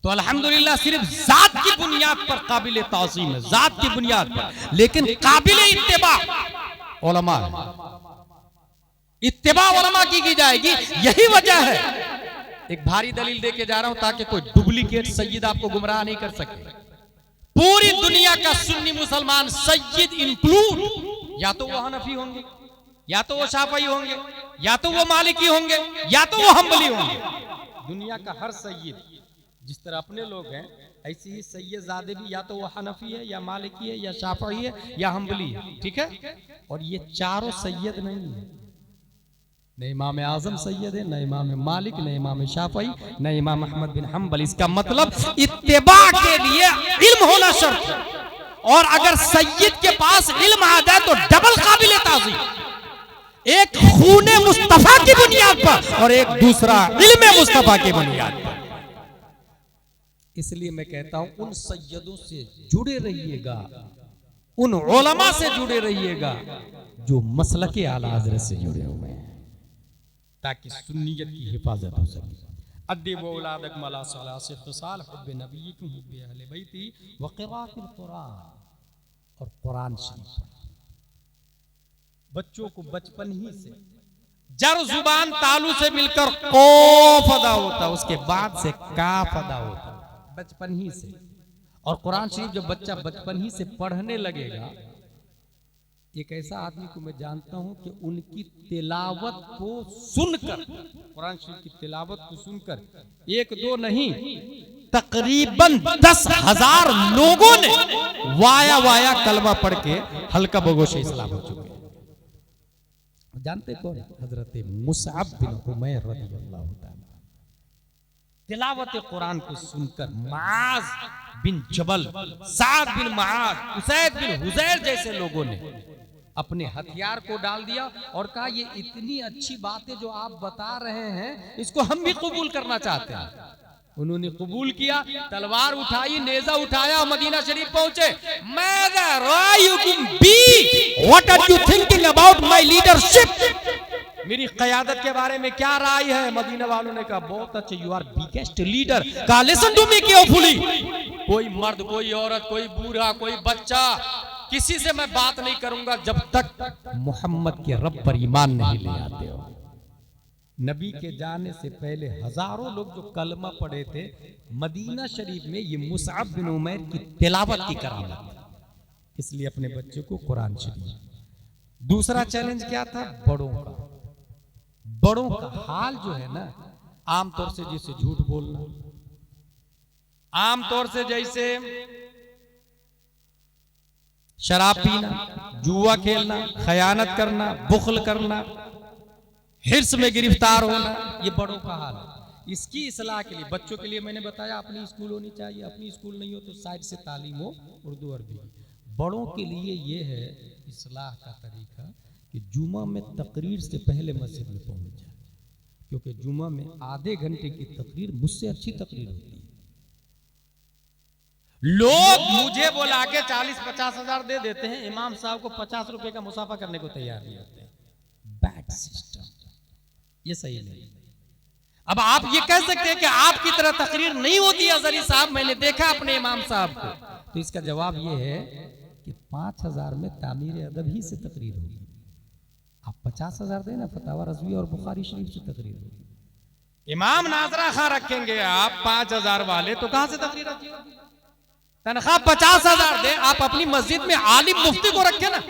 तो अल्हम्दुलिल्लाह सिर्फ जात की बुनियाद पर काबिल ताज़ीम है, जात की बुनियाद पर, लेकिन काबिल इत्तिबा उलमा है। इत्तिबा उलमा की जाएगी। यही वजह है, एक भारी दलील देके जा रहा हूं ताकि कोई डुप्लीकेट सैयद आपको गुमराह नहीं कर सके। पूरी दुनिया का सुन्नी मुसलमान सैयद इंक्लूड, या तो वो हनफी होंगे, या तो वो शाफई होंगे, या तो वो मालिकी होंगे, या तो वो हम्बली होंगे। दुनिया का हर सैयद, जिस तरह अपने लोग हैं, ऐसे ही सैयद ज़ादे भी या तो वो हनफी है, या मालिकी है, या शाफई है, या हम्बली है, ठीक है। और ये चारों सैयद नहीं है, न इमाम आजम सैयद है, न इमाम मालिक, न इमाम शाफई, न इमाम अहमद बिन हम्बल। इसका मतलब इत्तिबा के लिए इल्म होना शर्त है, और अगर सैयद के पास इल्म आ जाए तो डबल काबिल ताज़ीम। एक खूने मुस्तफा की बुनियाद पर और एक दूसरा इल्म मुस्तफा की बुनियाद पर। इसलिए मैं कहता हूं, उन सैयदों से जुड़े रहिएगा, उन उलमा से जुड़े रहिएगा जो मसलके आला हज़रत से जुड़े हुए हैं, ताकि सुन्नियत की हिफाजत हो सके। अद्दिबू औलादकुम अला सलासी खिसाल, हुब्बे नबीयकुम, हुब्बे अहले बैती, व क़िराअतिल कुरान, और कुरान शरीफ। बच्चों को बचपन ही से जर जुबान तालू से मिलकर कौफ अदा होता, उसके बाद से काफ अदा होता, बचपन ही से। और कुरान शरीफ जब बच्चा बचपन ही से पढ़ने लगेगा, एक ऐसा आदमी को मैं जानता हूं कि उनकी तिलावत को सुनकर, कुरान शरीफ की तिलावत को सुनकर एक दो नहीं, तकरीबन 10,000 लोगों ने वाया वाया कलमा पढ़ के हल्का बगोश इस्लाम हो चुके हैं। जानते कौन? हजरत मुसअब बिन उमैर रज़ियल्लाहु ताला। तिलावत कुरान को सुनकर मुआज बिन जबल, साद बिन मुआज, उसैद बिन हुजैर जैसे लोगों ने अपने हथियार को डाल दिया और कहा ये इतनी अच्छी बातें जो आप बता रहे हैं इसको हम भी कबूल करना चाहते हैं। उन्होंने कबूल किया, तलवार उठाई, नेजा उठाया, मदीना शरीफ पहुंचे। What are you thinking about my leadership? मेरी क़यादत के बारे में क्या राय है? मदीना वालों ने कहा बहुत अच्छे, यू आर बिगेस्ट लीडर। कहा लिसन टू मी केयरफुली, कोई मर्द, कोई औरत, कोई बूढ़ा, कोई बच्चा, किसी से मैं बात नहीं करूंगा जब तक मोहम्मद के रब पर ईमान नहीं ले आते हो। नबी के जाने से पहले हजारों लोग जो कलमा पढ़े थे मदीना शरीफ में, ये मुसअब बिन उमैर की तिलावत की करामत, इसलिए अपने बच्चों को कुरान शरीफ। दूसरा चैलेंज क्या था? बड़ों का। बड़ों का हाल जो है ना, आमतौर से जैसे झूठ बोलना, आमतौर से जैसे शराब पीना, जुआ खेलना, खयानत करना, बुख्ल करना, हिर्स में गिरफ्तार होना, ये बड़ों का हाल है। इसकी इस्लाह के लिए बच्चों के लिए मैंने बताया अपनी स्कूल होनी चाहिए, अपनी स्कूल नहीं हो तो साइड से तालीम हो, उर्दू अरबी। बड़ों के लिए ये है इस्लाह का तरीका कि जुमा में तकरीर से पहले मस्जिद में पहुंच जाए, क्योंकि जुमा में आधे घंटे की तकरीर मुझसे अच्छी तकरीर होती है। लोग मुझे बुला के 40-50 हजार दे देते हैं, इमाम साहब को 50 रुपए का मुसाफा करने को तैयार नहीं होते हैं। बैड सिस्टम, ये सही नहीं। अब आप ये कह सकते हैं कि आपकी तरह तकरीर नहीं होती अजहरी साहब, मैंने देखा अपने इमाम साहब को, तो इसका जवाब ये है कि 5000 में तामीर अदब ही से तकरीर होगी। आप 50,000 देना, फतावा रज़वी और बुखारी शरीफ से तकरीर होगी। इमाम नाजरा खां रखेंगे आप 5000 वाले, तो कहां से तकरीर होगी? तनख्वाह 50,000 दे, आप अपनी मस्जिद में आलिम मुफ्ती को रखे ना।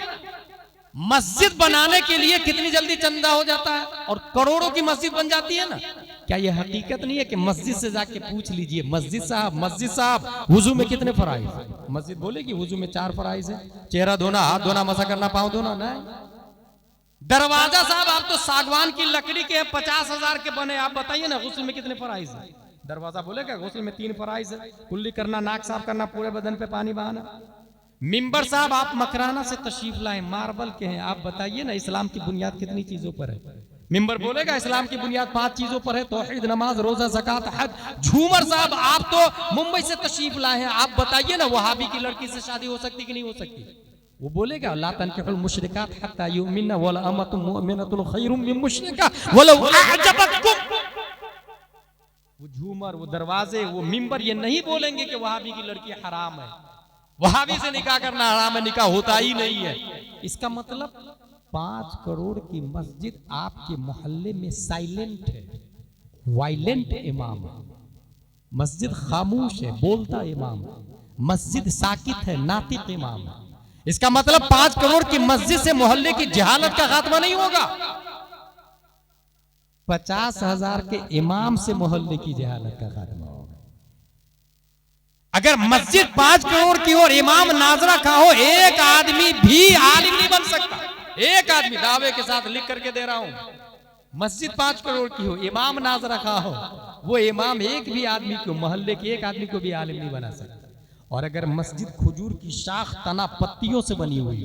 मस्जिद बनाने के लिए कितनी जल्दी चंदा हो जाता है और करोड़ों की मस्जिद बन जाती है ना। क्या यह हकीकत नहीं है कि मस्जिद से जाके पूछ लीजिए, मस्जिद साहब वुजू में कितने फराइज है? मस्जिद बोलेगी वुजू में 4 फराइज है, चेहरा धोना, हाथ धोना, मसा करना, पाँव धोना। नहीं। दरवाजा साहब आप तो सागवान की लकड़ी के 50,000 के बने, आप बताइए ना गुस्ल में कितने फराइज है? दरवाजा बोलेगा गुस्ल में 3 फराइज है, कुल्ली करना, नाक साफ करना, पूरे बदन पे पानी बहाना। मिंबर साहब आप मकराना से तशरीफ लाए, मार्बल के हैं, आप बताइए ना इस्लाम की बुनियाद कितनी चीजों पर है? मिंबर बोलेगा इस्लाम की बुनियाद 5 चीजों पर है, तौहीद, नमाज, रोजा, ज़कात, हज। झूमर साहब आप तो मुंबई से तशरीफ लाए हैं, आप बताइए ना वहाबी की लड़की से शादी हो सकती कि नहीं हो सकती? वो बोलेगा ला तनकिहुल मुशरिकात हत्ता युमिनना वला अमतुन मुमिनतुन खैरुम मिन मुशरिका वलौ अअजबतकुम। वो झूमर, वो दरवाजे, वो मिंबर ये नहीं बोलेंगे कि वहाबी की लड़की हराम है, वहाबी से निकाह करना हराम है, निकाह होता ही नहीं है। इसका मतलब 5 करोड़ की मस्जिद आपके मोहल्ले में साइलेंट है, वायलेंट इमाम है। मस्जिद खामोश है, बोलता इमाम है। मस्जिद साकित है, नातिक इमाम है। इसका मतलब 5 करोड़ की मस्जिद से मोहल्ले की जहालत का खात्मा नहीं होगा। 50,000 के इमाम से मोहल्ले की जहालत का खात्मा होगा। अगर मस्जिद 5 करोड़ की हो और इमाम नाजरा का हो, एक आदमी भी आलिम नहीं बन सकता। एक आदमी दावे के साथ लिख करके दे रहा हूं, मस्जिद 5 करोड़ की हो, इमाम नाजरा का हो, वो इमाम एक भी आदमी को, मोहल्ले के एक आदमी को भी आलिम नहीं बना सकता। और अगर मस्जिद खजूर की शाख तना पत्तियों से बनी हुई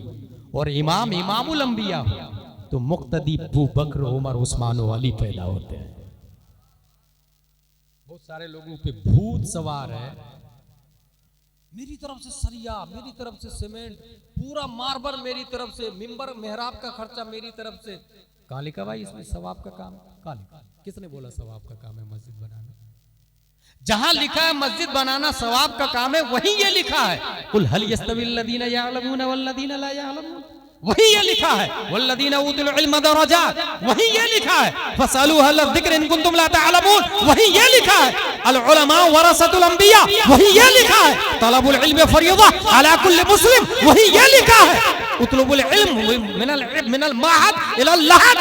और इमाम इमामुल अंबिया हो, तो मुक्तदी अबू बकर, उमर, उस्मान और अली पैदा होते हैं। बहुत सारे लोगों पे भूत सवार है, मेरी तरफ से सरिया, मेरी तरफ से सीमेंट, पूरा मार्बल मेरी तरफ से, मिंबर मेहराब का खर्चा मेरी तरफ से। कहाँ लिखा भाई इसमें सवाब का काम? कहाँ लिखा? किसने बोला सवाब का काम है मस्जिद बनाना? जहां लिखा है मस्जिद बनाना सवाब का काम है, वहीं ये लिखा है कुल हल यस्तविल लदीना यअलमून वल्लदीना ला यअलमून, वहीं ये लिखा है वल्लदीना उतुल इल्म दरजात, वहीं ये लिखा है फसलू अहल ज़िक्र इन कुंतुम ला तअलमून, वहीं ये लिखा है अल उलमा वरसतुल अंबिया, वहीं ये लिखा है तलबुल इल्म फरीदा अला कुल्ली मुस्लिम, वहीं ये लिखा है उतलुबुल इल्म मिनल महद इलल लहद।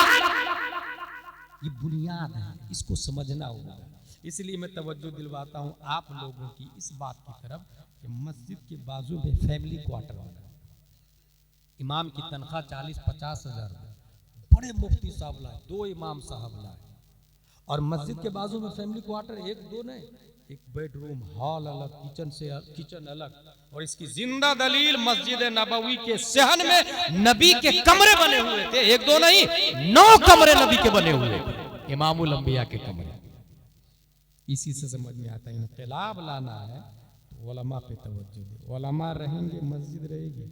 ये बुनियाद है, इसको समझना होगा। इसलिए मैं तवज्जो दिलवाता हूँ आप लोगों की इस बात की तरफ कि मस्जिद के बाजू में फैमिली क्वार्टर होना। इमाम की तनख्वाह 40-50 हजार, बड़े मुफ्ती साहब लाए, 2 इमाम साहब लाए, और मस्जिद के बाजू में फैमिली क्वार्टर, 1-2 नहीं, एक बेडरूम, हॉल अलग, किचन अलग, और इसकी जिंदा दलील मस्जिद नबवी के सहन में नबी के कमरे बने हुए थे, 1-2 नहीं, 9 कमरे नबी के बने हुए थे, इमामुल अंबिया के कमरे। इसी से समझ में आता है इनकलाब लाना है तो उलमा पे तवज्जो दे। उलमा रहेंगे मस्जिद रहेगी,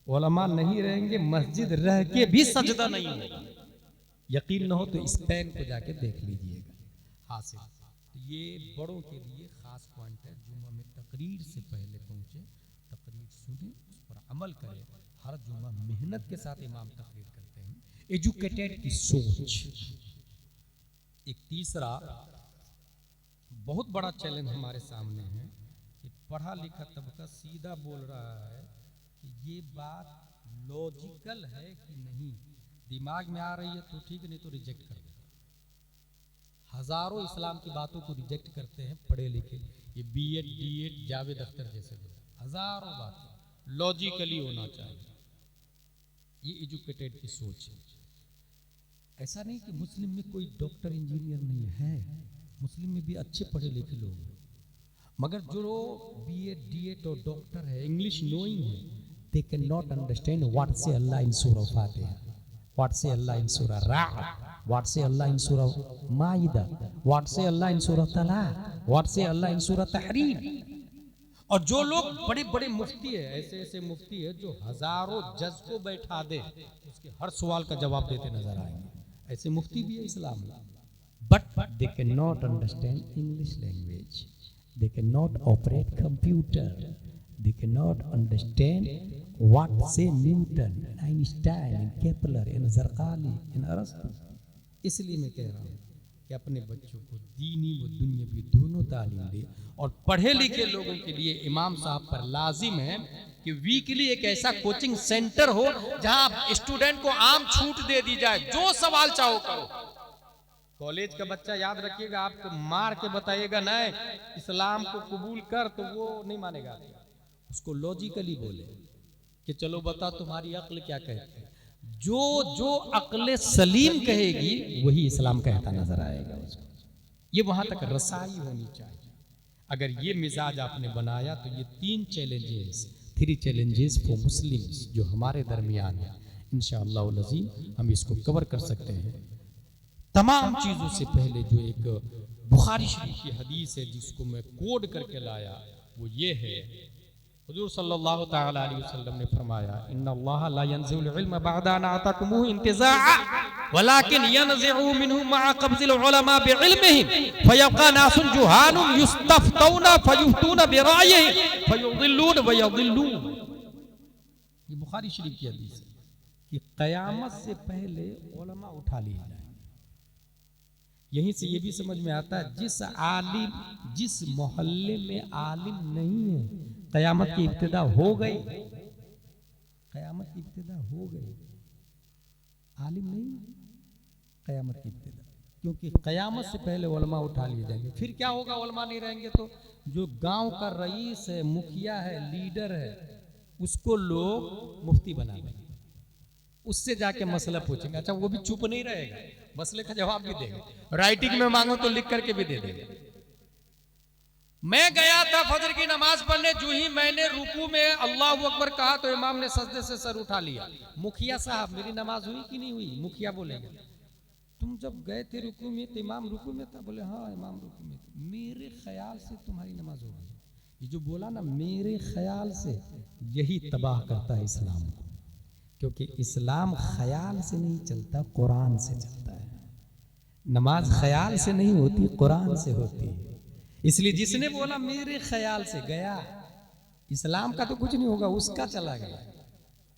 उलमा नहीं रहेंगे मस्जिद रह के भी सजदा नहीं होगा। यकीन न हो तो स्पेन को जाके देख लीजिएगा। हासिल तो ये बड़ों के लिए खास पॉइंट है। जुम्मा में तकरीर से पहले पहुंचे, तकरीर सुने, उस पर अमल करें। हर जुम्मा मेहनत के साथ इमाम तकरीर करते हैं। एजुकेटेड की सोच। एक तीसरा बहुत बड़ा चैलेंज हमारे सामने है कि पढ़ा लिखा तबका सीधा बोल रहा है कि ये बात लॉजिकल है कि नहीं, दिमाग में आ रही है तो ठीक, नहीं तो रिजेक्ट कर देते। हजारों इस्लाम की बातों को रिजेक्ट करते हैं पढ़े लिखे, ये बीएड डीएड जावेद अख्तर जैसे लोग, हजारों बातें लॉजिकली होना चाहिए। ये एजुकेटेड की सोच है। ऐसा नहीं कि मुस्लिम में कोई डॉक्टर इंजीनियर नहीं है, मुस्लिम में भी अच्छे पढ़े लिखे लोग हैं, मगर जो बीएड डीएड और डॉक्टर है, इंग्लिश नोइंग है, they can not understand what से अल्लाह इन सूरह फातिहा, व्हाट से अल्लाह इन सूरह राअद, व्हाट से अल्लाह इन सूरह माइदा, व्हाट से अल्लाह इन सूरह तलाक, व्हाट से अल्लाह इन सूरह तहरीम। और जो लोग बड़े बड़े मुफ्ती है, ऐसे ऐसे मुफ्ती है जो हजारों जज को बैठा दे, उसके हर सवाल का जवाब देते नजर आएंगे, ऐसे मुफ्ती भी है इस्लाम में। But they cannot understand English language. They cannot operate computer. They cannot understand what say Newton, Einstein, Kepler, Zarqali, Arastu. इसलिए मैं कह रहा हूँ कि अपने बच्चों को दीनी व दुनियावी दोनों तालीम दे। और पढ़े लिखे लोगों के लिए इमाम साहब पर लाजिम है कि वीकली एक ऐसा कोचिंग सेंटर हो जहां स्टूडेंट को आम छूट दे दी जाए, जो सवाल चाहो करो। कॉलेज का बच्चा याद रखिएगा, आपको मार के बताइएगा नहीं इस्लाम को कबूल कर, तो वो नहीं मानेगा। उसको लॉजिकली बोले कि चलो बता तुम्हारी अक्ल क्या कहती है। जो अक्ल सलीम कहेगी वही इस्लाम कहता नजर आएगा उसको। ये वहां तक रसाई होनी चाहिए। अगर ये मिजाज आपने बनाया तो ये 3 चैलेंजेस फॉर मुस्लिम्स जो हमारे दरमियान है, इंशाअल्लाह अज़ीम हम इसको कवर कर सकते हैं। तमाम चीज़ों से पहले जो एक बुखारी शरीफ की हदीस है जिसको मैं कोड करके लाया, वो ये है, हुजूर सल्लल्लाहु तआला अलैहि वसल्लम ने फरमाया, इन्नल्लाह ला यंज़िउल इल्म बअदा अन आताकुमुहु इंतिज़ाअ वलाकिन यंज़िउ मिनहु मअ क़ब्ज़िल उलमा बिइल्मिहिम फयब्क़ा नासुन जुहानुन युस्तफ्तौना फयुफ्तूना बिरायिहिम फयुज़िल्लून व यज़िल्लून। ये बुखारी शरीफ की हदीस है कि क़यामत से पहले उलमा उठा लिए जाए। यहीं से ये भी समझ में आता है जिस मोहल्ले में आलिम नहीं है, क़यामत की इब्तिदा हो गई, क़यामत की इब्तिदा हो गई। आलिम नहीं, क़यामत की इब्तिदा, क्योंकि क़यामत से पहले उलमा उठा लिए जाएंगे। फिर क्या होगा, उलमा नहीं रहेंगे तो जो गांव का रईस है, मुखिया है, लीडर है, उसको लोग मुफ्ती बना देंगे, उससे जाके मसला पूछेंगे। अच्छा, वो भी चुप नहीं रहेगा, मसले का जवाब भी देगा, राइटिंग में मांगो तो लिख करके भी दे देगा। मैं गया था फजर की नमाज पढ़ने, जो ही मैंने रुकू में अल्लाहु अकबर कहा तो इमाम ने सजदे से सर उठा लिया। मुखिया साहब मेरी नमाज हुई कि नहीं हुई? मुखिया बोलेगा तुम जब गए थे रुकू में तो इमाम रुकू में था? बोले हाँ इमाम रुकू में था। मेरे ख्याल से तुम्हारी नमाज हो गई। ये जो बोला ना मेरे ख्याल से, यही तबाह करता है इस्लाम को, क्योंकि इस्लाम ख्याल से नहीं चलता, कुरान से चलता है। नमाज ख्याल से नहीं होती, कुरान से होती है। इसलिए जिसने बोला मेरे ख्याल से, गया, इस्लाम का तो कुछ नहीं होगा, उसका चला गया।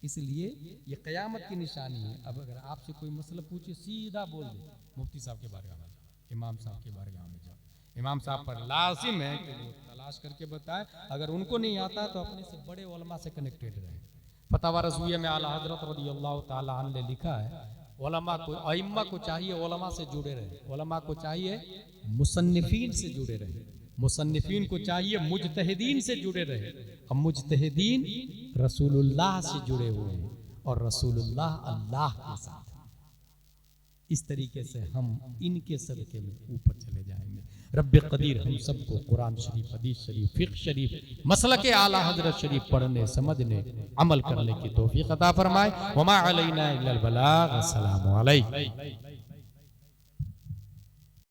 इसलिए ये क़यामत की निशानी है। अब अगर आपसे कोई मसला पूछे, सीधा बोल दे मुफ्ती साहब के बारगाह में जाओ, इमाम साहब के बारगाह में जाओ। इमाम साहब पर लाजिम है कि वो तलाश करके बताए। अगर उनको नहीं आता तो अपने से बड़े उलमा से कनेक्टेड रहे। फतवा रज़विया में आला हज़रत रज़ियल्लाहु ताला अन्हु ने लिखा है, उलमा को, अइम्मा को चाहिए उलमा से जुड़े रहे, उलमा को चाहिए मुसन्निफीन से जुड़े रहे, मुसन्निफीन को चाहिए मुजतहिदीन से जुड़े रहे, और मुजतहिदीन रसूलुल्लाह से जुड़े हुए हैं, और रसूलुल्लाह अल्लाह के साथ। इस तरीके से हम इनके सदके में ऊपर चले जाएंगे। रब्बे कदीर हम सबको कुरान शरीफ, हदीस शरीफ, फिक्ह शरीफ, मसलके आला हजरत शरीफ पढ़ने, समझने, अमल करने की तौफीक अता फरमाए। वमा अलैना इल्लल बलाग। अस्सलामु अलैकुम।